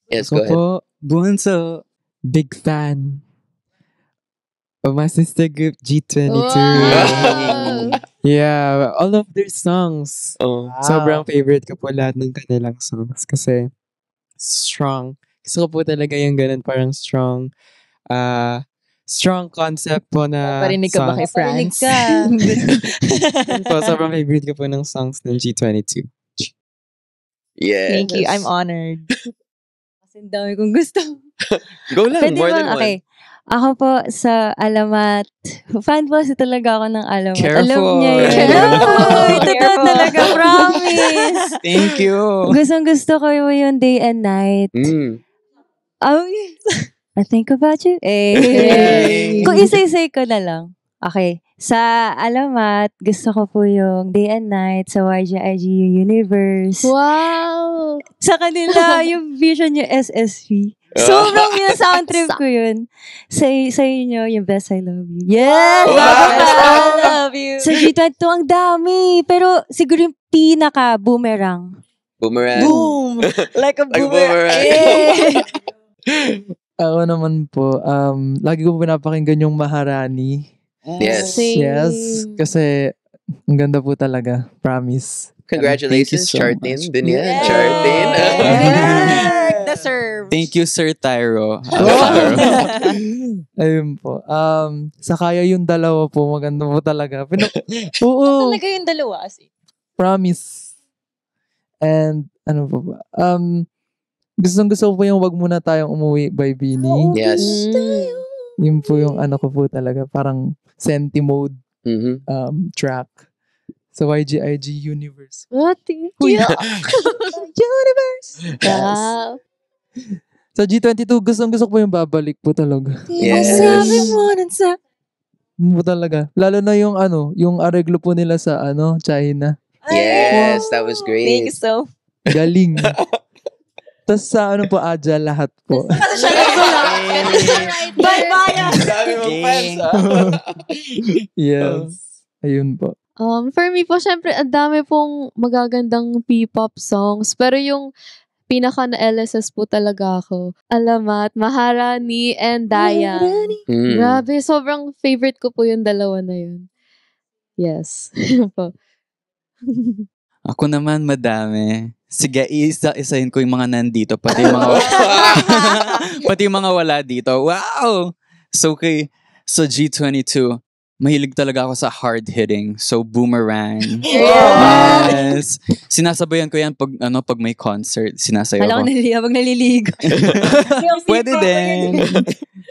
Yes, Ako go ahead. po, Bunso, big fan of my sister group G22. Wow. Yeah, all of their songs. Oh. Sobrang favorite ko po lahat ng kanilang songs kasi strong. Gusto ko po talaga yung ganun, parang strong concept po na Parinig ka ba kay Parinig France? ka. po, sobrang favorite ko po ng songs ng G22. Yes. Thank you. I'm honored. Kasi ang dami kong gusto. Go lang, Pwede more ba? than one. Okay. Ako po sa Alamat. Fan po kasi talaga ako ng Alamat. Careful. Alam niya yun. Careful. Ay, totoo talaga. Promise. Thank you. Gusto ko yung Day and Night. Oh, I think about you. Hey. Kung isa-isay ko na lang. Okay. Sa Alamat, gusto ko po yung Day and Night sa YGIG Universe. Wow! Sa kanila, yung vision yung SSV. Sobrang yung sound trip ko yun. Sa inyo, yung Best I Love You. Yes! Wow! Best I love you. Sa G22, ang dami. Pero siguro yung pinaka-boomerang. Boomerang. Boom! Like a Like a boomerang. boomerang. Ako naman po, lagi ko pinapakinggan yung Maharani. Yes. Same. Yes, kasi ang ganda po talaga. Promise. Congratulations, so Chartin. much. Din yan. Yes. Chartin. Deserve. Thank you, Sir Tyro. Ayun po. Sa kaya yung dalawa po, maganda po talaga. Oo, Talaga yung dalawa. promise. And ano po ba? Gusto ko po yung Wag Muna Tayong Umuwi by Bini. Yes. Yun po yung ano ko po talaga. Parang senti mode Mhm. track. Sa YGIG Universe. What? Thank you. Universe. Wow. Sa G22, gusto ko po yung babalik po talaga. Yes. Sabi mo nun sa... Po talaga. Lalo na yung yung areglo po nila sa China. Yes, that was great. Thank you so. Galing. Tapos sa po, Aja lahat po. Bye-bye. Dami mong fans, Yes. Ayun po. For me po, syempre, ang dami pong magagandang P-pop songs. Pero yung pinaka na LSS po talaga ako. Alamat, Maharani, and Daya. Grabe, sobrang favorite ko po yung dalawa na yun. Yes. Yun po. Ako naman, madami. Sige, isa-isahin ko yung mga nandito, pati yung mga pati yung mga wala dito. Wow! So, so G22, mahilig talaga ako sa hard-hitting. So, Boomerang. Yes! Sinasabayan ko yan pag may concert. Sinasayaw Alam ko ko. habang naliligo. Pwede din.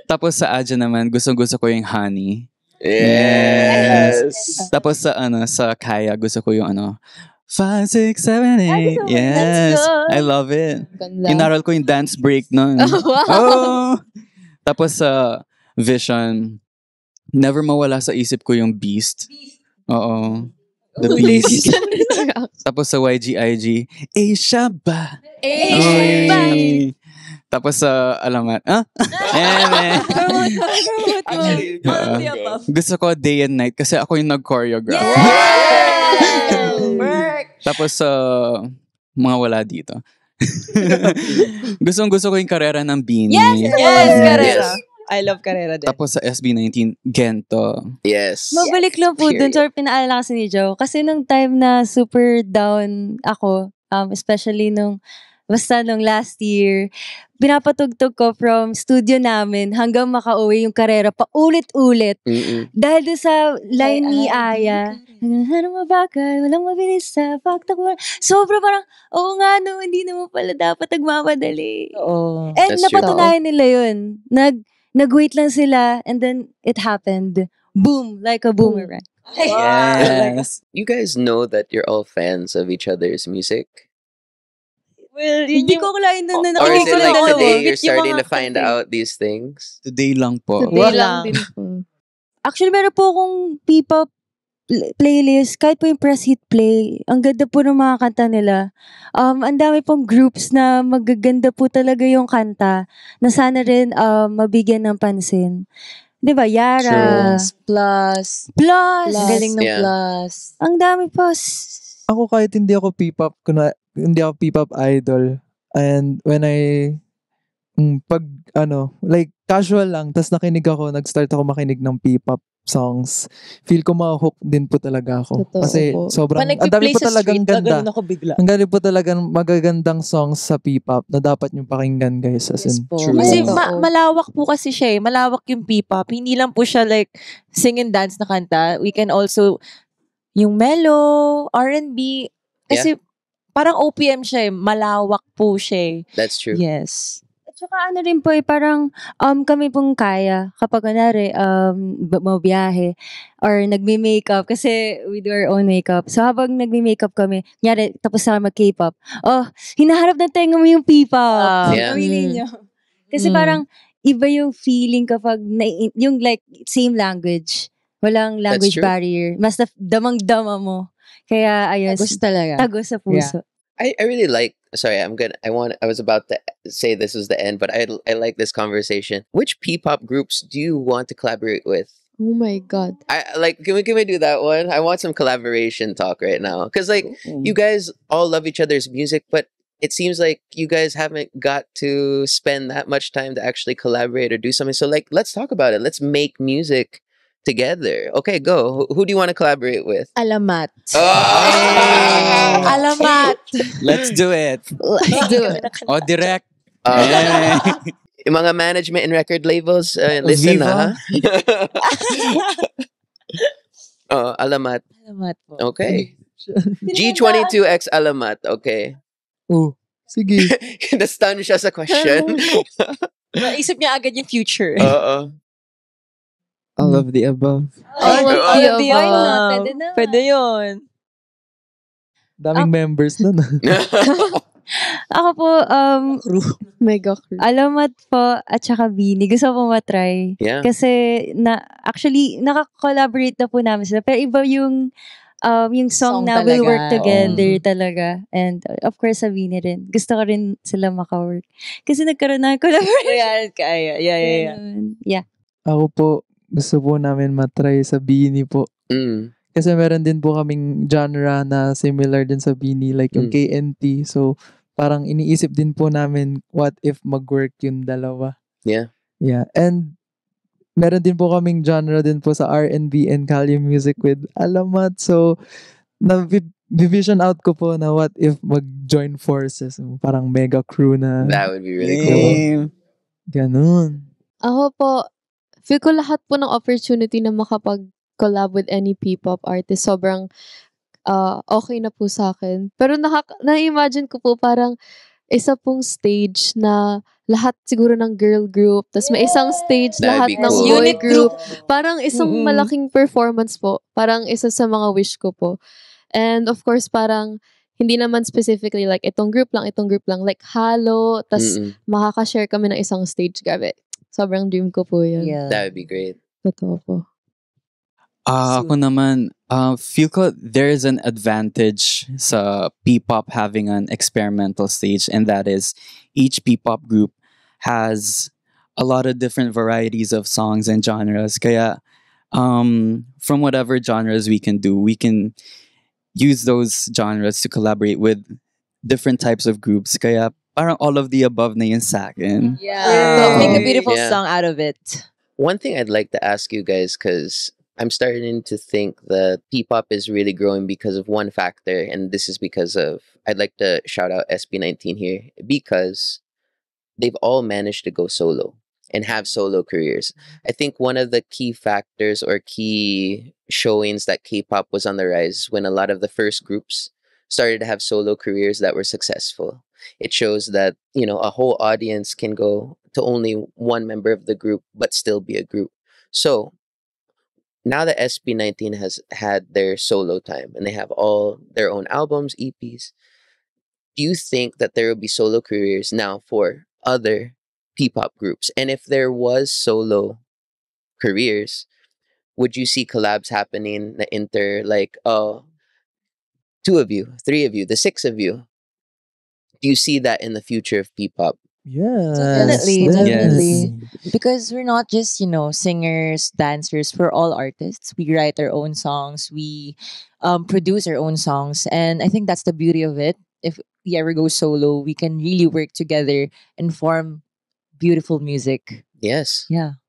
Tapos sa Aja naman, gusto ko yung Honey. Yes. Tapos sa Kaya, gusto ko yung 5, 6, 7, 8. Yes. I love it. Ganda. Inaral ko yung dance break nun. Wow. Oh! Tapos sa Vision, never mawala sa isip ko yung Beast. Oo. The Beast. Tapos sa YGIG, Asia ba? Oy. Tapos sa Alamat, Actually, gusto ko Day and Night kasi ako yung nag-choreograph. Tapos sa mga wala dito. Gusto ko yung karera ng Beanie. Yes, Carrera. Yes. I love Carrera din. Tapos sa SB19, Gento. Yes. Mabalik lang po dun. Period. Sorry, pinaalala kasi ni Joe. Kasi nung time na super down ako, especially nung last year, pinapatugtog ko from studio namin hanggang makauwi yung karera paulit-ulit. Dahil doon sa line ni Aya, ano mabagal, walang mabilis sa pagtakbo. Sobra parang, oo nga no, hindi naman pala dapat nagmamadali. Oo. And That's true. napatunayan nila yun. Nag-wait lang sila and then it happened. Boom, like a boomerang. Yes. You guys know that you're all fans of each other's music? Well, yun Hindi yung... ko akalain na Or is nakikinig it ko like dalawa. today you're Yung starting mga to find content. out these things? Today lang po. Today Wala. lang din po. Actually, meron po akong P-pop playlist. Kahit po yung press hit play. Ang ganda po ng mga kanta nila. Ang dami pong groups na magaganda po talaga yung kanta na sana rin mabigyan ng pansin. Di ba? Yara. Plus. Plus. Ang galing ng Yeah. plus. Ang dami po. Ako kahit hindi ako hindi ako P-pop idol. And when I like casual lang, tas nag-start ako makinig ng P-pop songs. Feel ko ma-hook din po talaga ako. Totoo Kasi po. sobrang, Pag ang dami nagpi-play po sa talagang street, ganda. gano'n ako bigla. Ang dami po talagang magagandang songs sa P-pop na dapat yung pakinggan guys. As in, Po. True. Kasi Oo. malawak po kasi siya eh. Malawak yung P-pop. Hindi lang po siya like sing and dance na kanta. We can also yung mellow, R&B. Kasi parang OPM siya eh. Malawak po siya eh. That's true. Yes. At saka ano rin po parang kami pong kaya kapag kunwari mabiyahe or nagme-makeup kasi we do our own makeup. So habang nagme-makeup kami, kunyari tapos na mag-K-pop, hinaharap ng tenga mo yung P-pop. Yeah. Aminin nyo. Kasi parang iba yung feeling kapag yung like same language. Walang language true. barrier. Mas damang-dama mo. Kaya ayun, Tagos talaga. tagos sa puso. I really like. Sorry, I was about to say this was the end, but I like this conversation. Which P-pop groups do you want to collaborate with? Oh my God. I like. Can we do that one? I want some collaboration talk right now because like you guys all love each other's music, but it seems like you guys haven't got to spend that much time to actually collaborate or do something. So like, let's talk about it. Let's make music together. Okay, go. Who do you want to collaborate with? Alamat. Oh! Alamat. Let's do it. Let's do it. O, direct. Yung mga management and record labels, listen Viva. Oh, Alamat. Alamat po. Okay. G22X Alamat. Okay. sige. Na-stun siya sa question. Naisip niya agad yung future. Oo. All of the above. Ay, All of all the of the above. above. Pwede na. Pwede yun. Daming members nun. Ako po, Mega crew. Alamat po at saka Bini. Gusto ko matry. Yeah. Kasi actually, naka-collaborate na po namin sila. Pero iba yung Song song na will talaga. work together talaga. And of course, sa Bini rin. Gusto ko rin sila maka-work. Kasi nagkaroon na collaboration. Ayan, kaya. Yeah. Yeah. Ako po, gusto po namin matry sa Bini po. Mm. Kasi meron din po kaming genre na similar din sa Bini, like yung KNT. So, parang iniisip din po namin what if mag-work yung dalawa. Yeah. Yeah. And meron din po kaming genre din po sa R&B and Kali music with Alamat. So, na-vision out ko po na what if mag-join forces. Parang mega crew na That would be really cool. ganun. Ako po, feel ko lahat po ng opportunity na makapag-collab with any P-pop artist, sobrang okay na po sa akin. Pero na-imagine ko po parang isa pong stage na lahat siguro ng girl group, tas may isang stage That'd lahat be ng cool. boy Unit group. Parang isang Mm-mm. malaking performance po. Parang isa sa mga wish ko po. And of course, parang hindi naman specifically like itong group lang. Like halo, tas Mm-mm. makaka-share kami ng isang stage. Grabe. Sobrang dream ko po yun. Yeah. That would be great. Totoo po. Ako naman, feel ko there's an advantage sa P-pop having an experimental stage, and that is each P-pop group has a lot of different varieties of songs and genres. Kaya from whatever genres we can do, we can use those genres to collaborate with different types of groups. Kaya parang all of the above na yun sa akin. Yeah. Make a beautiful Yeah. song out of it. One thing I'd like to ask you guys, because I'm starting to think that P-pop is really growing because of one factor, and this is because of, I'd like to shout out SB19 here, because they've all managed to go solo and have solo careers. I think one of the key factors or key showings that K-pop was on the rise when a lot of the first groups started to have solo careers that were successful. It shows that, a whole audience can go to only one member of the group but still be a group. So, now that SB19 has had their solo time and they have all their own albums, EPs, do you think that there will be solo careers now for other P-pop groups? And if there was solo careers, would you see collabs happening na like two of you, three of you, the six of you? Do you see that in the future of P-pop? Yes, Definitely, definitely. definitely. Because we're not just, singers, dancers, we're all artists. We write our own songs, we produce our own songs. And I think that's the beauty of it. If we ever go solo, we can really work together and form beautiful music. Yes. Yeah.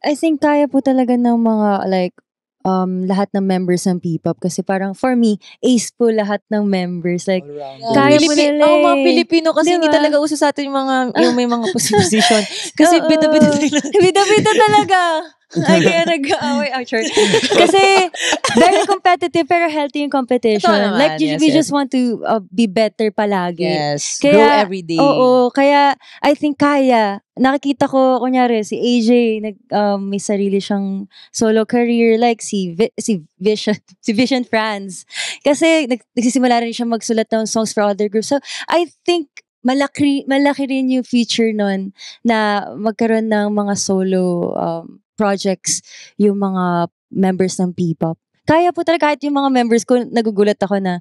I think kaya po talaga ng mga like lahat ng members ng P-pop kasi parang for me, ace po lahat ng members. Like, kaya po nila mga eh. Pilipino kasi hindi Diba? talaga uso sa atin yung may mga position. Kasi Oo. bida-bida tayo. Bida-bida talaga. Ay, kaya nag-aaway actually. Kasi, very competitive pero healthy yung competition. Totoo naman, Like, yes, we yes. just want to be better palagi. Yes. Kaya, Grow every day. Oo, kaya I think kaya. Nakikita ko, kunyari, si AJ, may sarili siyang solo career like si Vision Franz. Kasi nagsisimula rin siya magsulat ng songs for other groups. So, I think malaki rin yung future nun na magkaroon ng mga solo projects yung mga members ng P-pop. Kaya po talaga kahit yung mga members ko, nagugulat ako na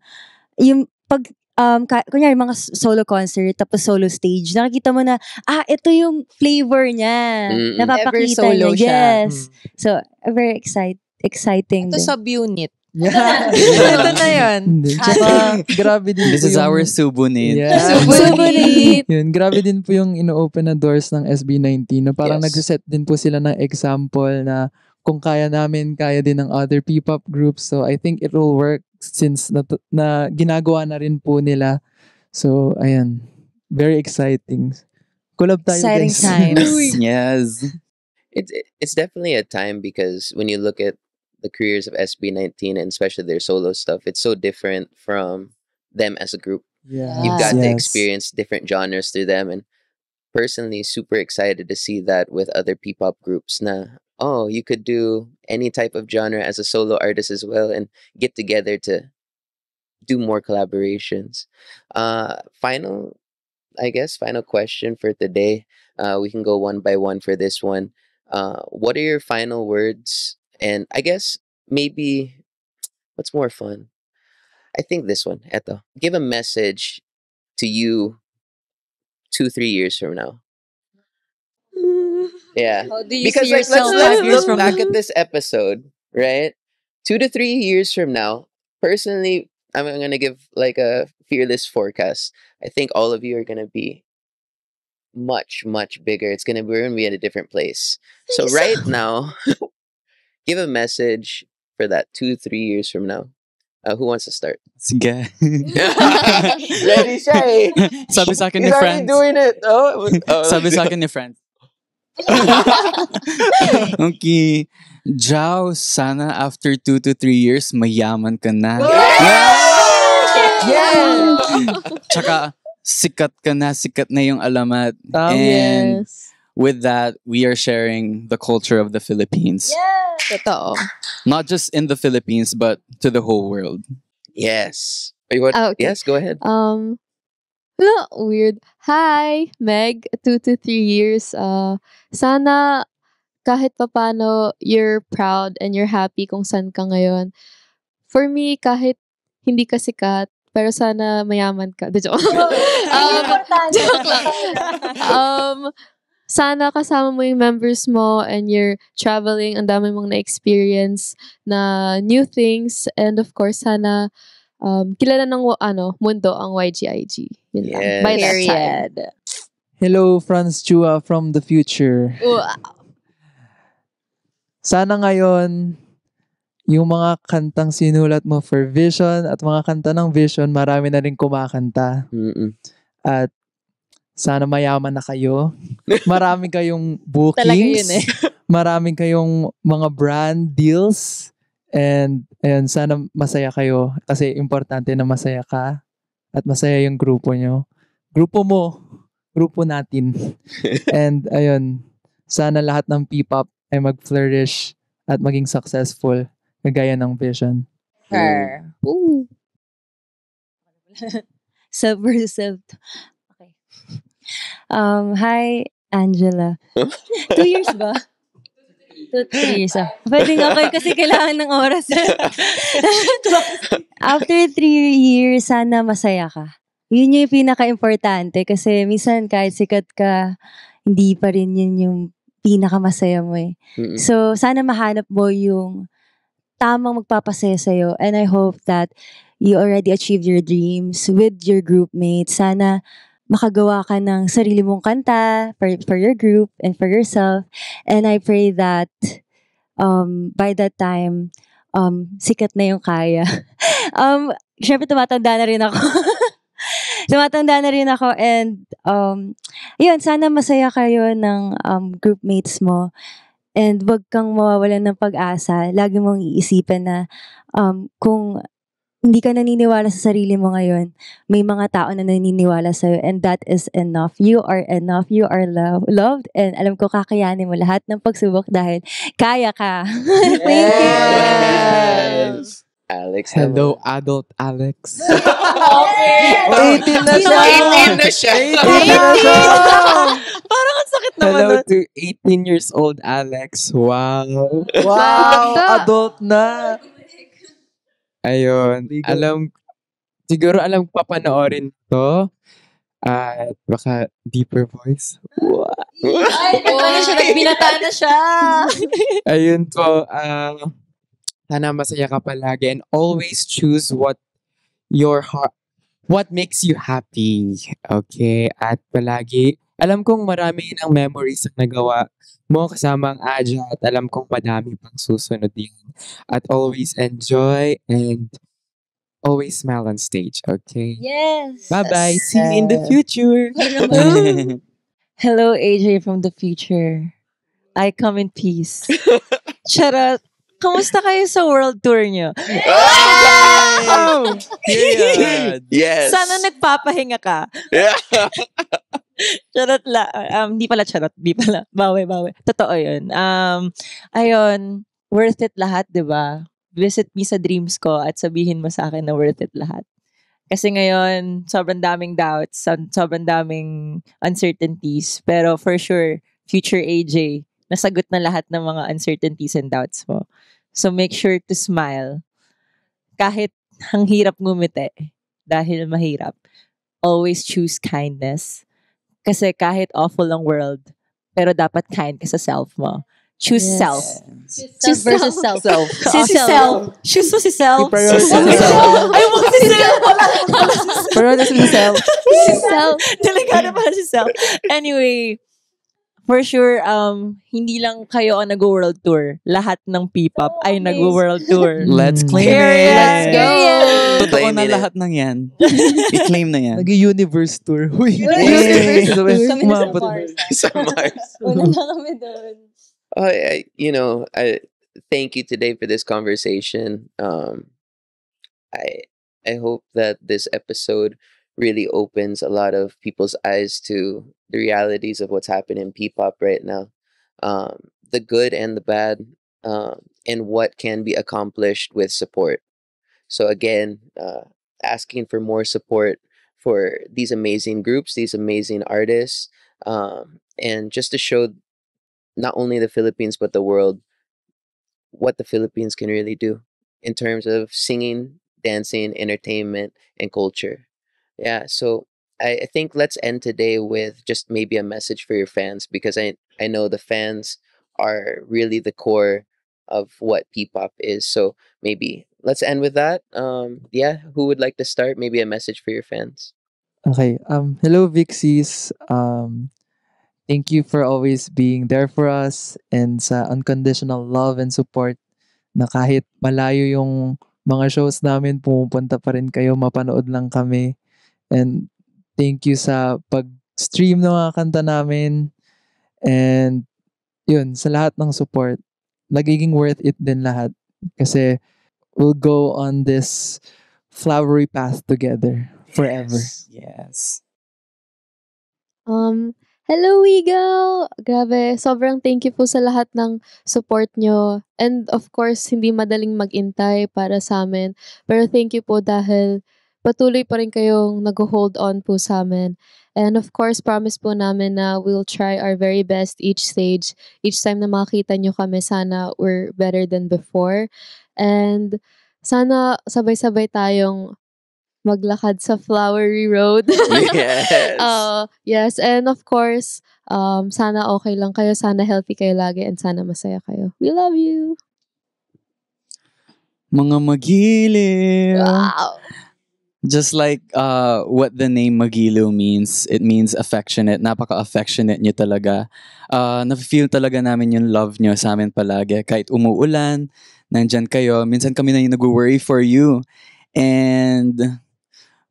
yung pag kunyari mga solo concert tapos solo stage, nakikita mo na ito yung flavor niya. Mm-mm. Napapakita Ever solo niya. siya. Yes. So, very exciting Ito din. sub-unit. Yeah. Ito na yun. Hindi. Tsaka, grabe din This po is yung... our subunit. Yeah. Subunit. Yun, grabe din po yung ino-open na doors ng SB19 na parang Yes. nagsiset din po sila ng example na kung kaya namin, kaya din ng other P-pop groups. So, I think it will work since na ginagawa na rin po nila. So, ayan. Very exciting. Collab tayo, Exciting guys. times. Yes. It's definitely a time because when you look at the careers of SB19 and especially their solo stuff, it's so different from them as a group. Yeah. You've got to Yes. experience different genres through them, and personally super excited to see that with other P-pop groups na you could do any type of genre as a solo artist as well and get together to do more collaborations. Final question for today. We can go one by one for this one. What are your final words? And I guess maybe what's more fun? I think this one. Eto. Give a message to you 2-3 years from now. Yeah. How do you Because see like, yourself let's 5 years look from back now? at this episode, right? 2 to 3 years from now, personally, I'm gonna give like a fearless forecast. I think all of you are gonna be much, much bigger. We're gonna be at a different place. So right now, give a message for that 2-3 years from now. Who wants to start? Sige. Ready, Shay. Sabi sa akin ni He's already friends. doing it. Sabi sa akin ni friends. Okay. Jao, sana after 2 to 3 years, mayaman ka na. Yeah! Tsaka, sikat na yung alamat. Tama. And Yes. with that, we are sharing the culture of the Philippines. Totoo. Not just in the Philippines, but to the whole world. Yes. Are you what? Okay. Yes, go ahead. Weird. Hi, Meg. 2 to 3 years. Sana kahit papano you're proud and you're happy kung saan ka ngayon. For me, kahit hindi ka sikat, pero sana mayaman ka. De, joke. Joke lang. Sana kasama mo yung members mo and you're traveling, ang dami mong na-experience na new things. And of course, sana kilala ng mundo ang YGIG. Yun lang. Yes. By that time. Period. Hello, Franz Chua from the future. Sana ngayon, yung mga kantang sinulat mo for Vision at mga kanta ng Vision, marami na rin kumakanta. Mm-mm. At sana mayaman na kayo. Marami kayong Talaga bookings. yun eh. Marami kayong mga brand deals. And ayun, sana masaya kayo. Kasi importante na masaya ka. At masaya yung grupo nyo. Grupo mo. Grupo natin. And ayun, sana lahat ng P-pop ay mag-flourish at maging successful kagaya ng Vision. Her. Ooh. self versus self. Okay. Hi, Angela. 2 years ba? 3 years. Pwede nga kayo kasi kailangan ng oras. After 3 years, sana masaya ka. Yun yung pinaka-importante kasi minsan kahit sikat ka, hindi pa rin yun yung pinaka-masaya mo eh. So, sana mahanap mo yung tamang magpapasaya sa'yo. And I hope that you already achieved your dreams with your group mates. Sana makagawa ka ng sarili mong kanta for your group and for yourself. And I pray that by that time, sikat na yung Kaya. Siyempre, tumatanda na rin ako. And yun, sana masaya kayo ng group mates mo. And wag kang mawawalan ng pag-asa. Lagi mong iisipin na kung hindi ka naniniwala sa sarili mo ngayon, may mga tao na naniniwala sa'yo, and that is enough. You are enough. You are loved. And alam ko, kakayanin mo lahat ng pagsubok dahil kaya ka. Thank you. Yes. Alex, Hello, adult Alex. 18 na siya! 18 na siya! Parang ang sakit naman Hello nun. to 18 years old Alex. Wow. Wow! Adult na! Ayun. Siguro alam papanoorin to. At baka deeper voice. Wow. Ay, ano siya, nagbinata na siya. Ayun po. Sana masaya ka palagi and always choose what makes you happy. Okay? At palagi, alam kong marami ng memories na nagawa mo kasama ang Aja at alam kong madami pang susunod din. At always enjoy and always smile on stage. Okay? Yes. Bye-bye. See you in the future. Hello, AJ from the future. I come in peace. Charot. Kamusta kayo sa world tour nyo? Oh! Period. Yes. Sana nagpapahinga ka. Charot la. Di pala charot. Di pala. Bawi. Totoo yun. Ayun. Worth it lahat, di ba? Visit me sa dreams ko at sabihin mo sa akin na worth it lahat. Kasi ngayon, sobrang daming doubts, sobrang daming uncertainties. Pero for sure, future AJ, nasagot na lahat ng mga uncertainties and doubts mo. So make sure to smile. Kahit ang hirap ngumiti, dahil mahirap, always choose kindness. Kasi kahit awful ang world, pero dapat kind ka sa self mo. Choose self. Self versus self. Si self. Choose mo si self. Priority Choose mo si self. Ay, mo si self. Priority si self. Si self. Delikado pala si self. Anyway, for sure, hindi lang kayo ang nag-world tour. Lahat ng P-pop ay nag-world tour. Let's claim Period. it. Let's go. Totoo Claim na it. lahat ng yan. I-claim na yan. Nag-universe tour. Uy, Universe tour. Universe. Kami na sa Umabot. Mars. Sa Mars. Una na kami doon. I thank you today for this conversation. I hope that this episode really opens a lot of people's eyes to the realities of what's happening in P-pop right now, the good and the bad, and what can be accomplished with support. So again, asking for more support for these amazing groups, these amazing artists, and just to show not only the Philippines but the world what the Philippines can really do in terms of singing, dancing, entertainment, and culture. Yeah, so I think let's end today with just maybe a message for your fans, because I know the fans are really the core of what P-pop is. So maybe let's end with that. Yeah, who would like to start? Maybe a message for your fans. Okay. Hello, Vixies. Thank you for always being there for us and sa unconditional love and support na kahit malayo yung mga shows namin, pumupunta pa rin kayo, mapanood lang kami. And thank you sa pag-stream ng mga kanta namin. And yun, sa lahat ng support, nagiging worth it din lahat. Kasi we'll go on this flowery path together forever. Yes. Hello, Wigaw! Grabe, sobrang thank you po sa lahat ng support nyo. And of course, hindi madaling magintay para sa amin. Pero thank you po dahil patuloy pa rin kayong nag-hold on po sa amin. And of course, promise po namin na we'll try our very best each stage. Each time na makita nyo kami, sana we're better than before. And sana sabay-sabay tayong maglakad sa flowery road. Yes. Yes, and of course, sana okay lang kayo, sana healthy kayo lagi, and sana masaya kayo. We love you! Mga magiliw. Wow! Just like what the name Magiliw means, it means affectionate. Napaka-affectionate nyo talaga. Nafe-feel talaga namin yung love nyo sa amin palagi. Kahit umuulan, nandyan kayo. Minsan kami na yung nag-worry for you. And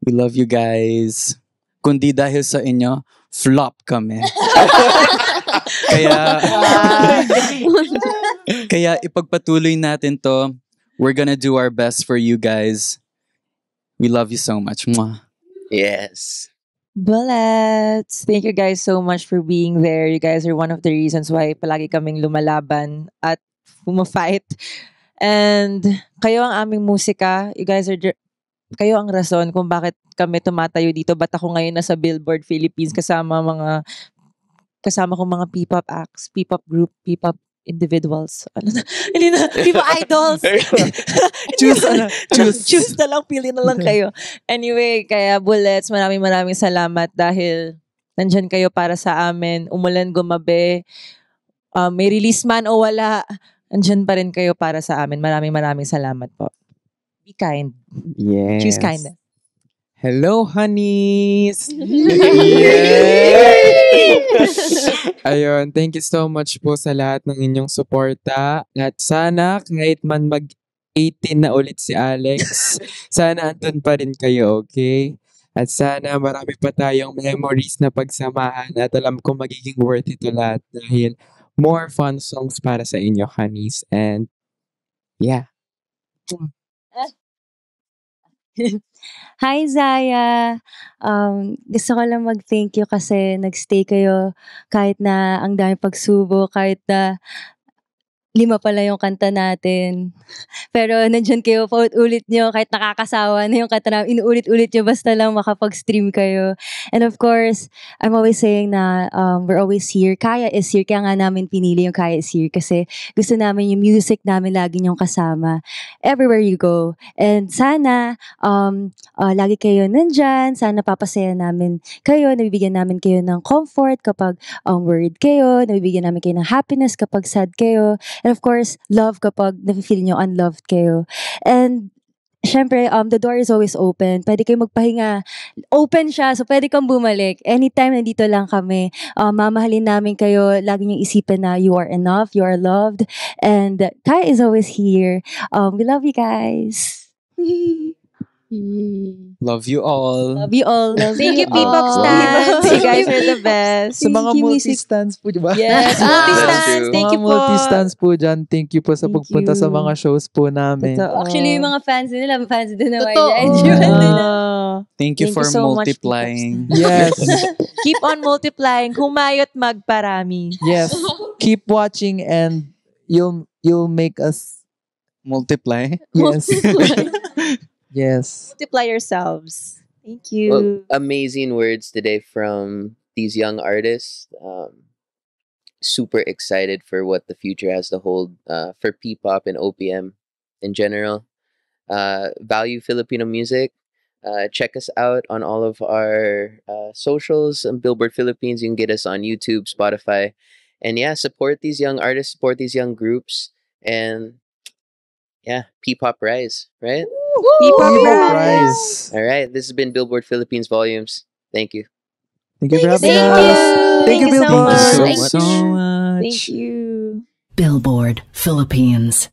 we love you guys. Kundi dahil sa inyo, flop kami. kaya ipagpatuloy natin to. We're gonna do our best for you guys. We love you so much. Mwah. Yes. Bullets! Thank you guys so much for being there. You guys are one of the reasons why palagi kaming lumalaban at fight. And kayo ang aming musika. You guys are kayo ang rason kung bakit kami tumatayo dito. Ba't ako ngayon nasa Billboard Philippines kasama ko mga P-pop acts, P-pop group, P-pop individuals. Hindi na, P-pop idols. Choose na lang, pili na lang kayo. Anyway, kaya Bullets, maraming salamat dahil nandyan kayo para sa amin. Umulan, gumabi, may release man o wala, nandyan pa rin kayo para sa amin. Maraming salamat po. Be kind. Yes. Choose kindness. Hello, honeys! Ayun, thank you so much po sa lahat ng inyong suporta. At sana, kahit man mag-18 na ulit si Alex, sana andun pa rin kayo, okay? At sana marami pa tayong memories na pagsamahan at alam ko magiging worth ito lahat dahil more fun songs para sa inyo, honeys. And, yeah. Hi, Zaya! Gusto ko lang mag-thank you kasi nagstay kayo kahit na ang dami pagsubok, kahit na 5 pala yung kanta natin. Pero nandyan kayo, paulit-ulit nyo, kahit nakakasawa na yung kanta namin, inuulit-ulit nyo basta lang makapag-stream kayo. And of course, I'm always saying na we're always here. Kaya is here, kaya nga namin pinili yung Kaya is here kasi gusto namin yung music namin lagi nyong kasama everywhere you go. And sana, lagi kayo nandyan, sana papasaya namin kayo, nabibigyan namin kayo ng comfort kapag worried kayo, nabibigyan namin kayo ng happiness kapag sad kayo. And of course, love kapag nafe-feel nyo unloved kayo. And syempre, the door is always open. Pwede kayo magpahinga. Open siya, so pwede kang bumalik. Anytime nandito lang kami, mamahalin namin kayo. Lagi niyong isipin na you are enough, you are loved. And Kaya is always here. We love you guys. Love you all. Love you all. Thank you, P-pop stans. You guys are the best. Sa mga multi-stands po, di ba? Yes, multi-stans. Thank you Mga po. multi-stands po dyan. Thank you po sa Thank pagpunta you. sa mga shows po namin. Actually, yung mga fans nila, fans din na Totoo. Thank you Thank for you so much, multiplying. Yes. Keep on multiplying. Humayot magparami. Yes. Keep watching and you'll make us Multiply. yes. Yes. Multiply yourselves. Thank you. Well, amazing words today from these young artists. Super excited for what the future has to hold for P-pop and OPM in general. Value Filipino music. Check us out on all of our socials and Billboard Philippines. You can get us on YouTube, Spotify. And yeah, support these young artists, support these young groups. And yeah, P-pop rise, right? P-pop Prize. All right, this has been Billboard Philippines Volumes. Thank you. Thank you for having Thank us. you. Thank you, so Billboard. much. Thank Thank you so you. much. Thank you. Billboard Philippines.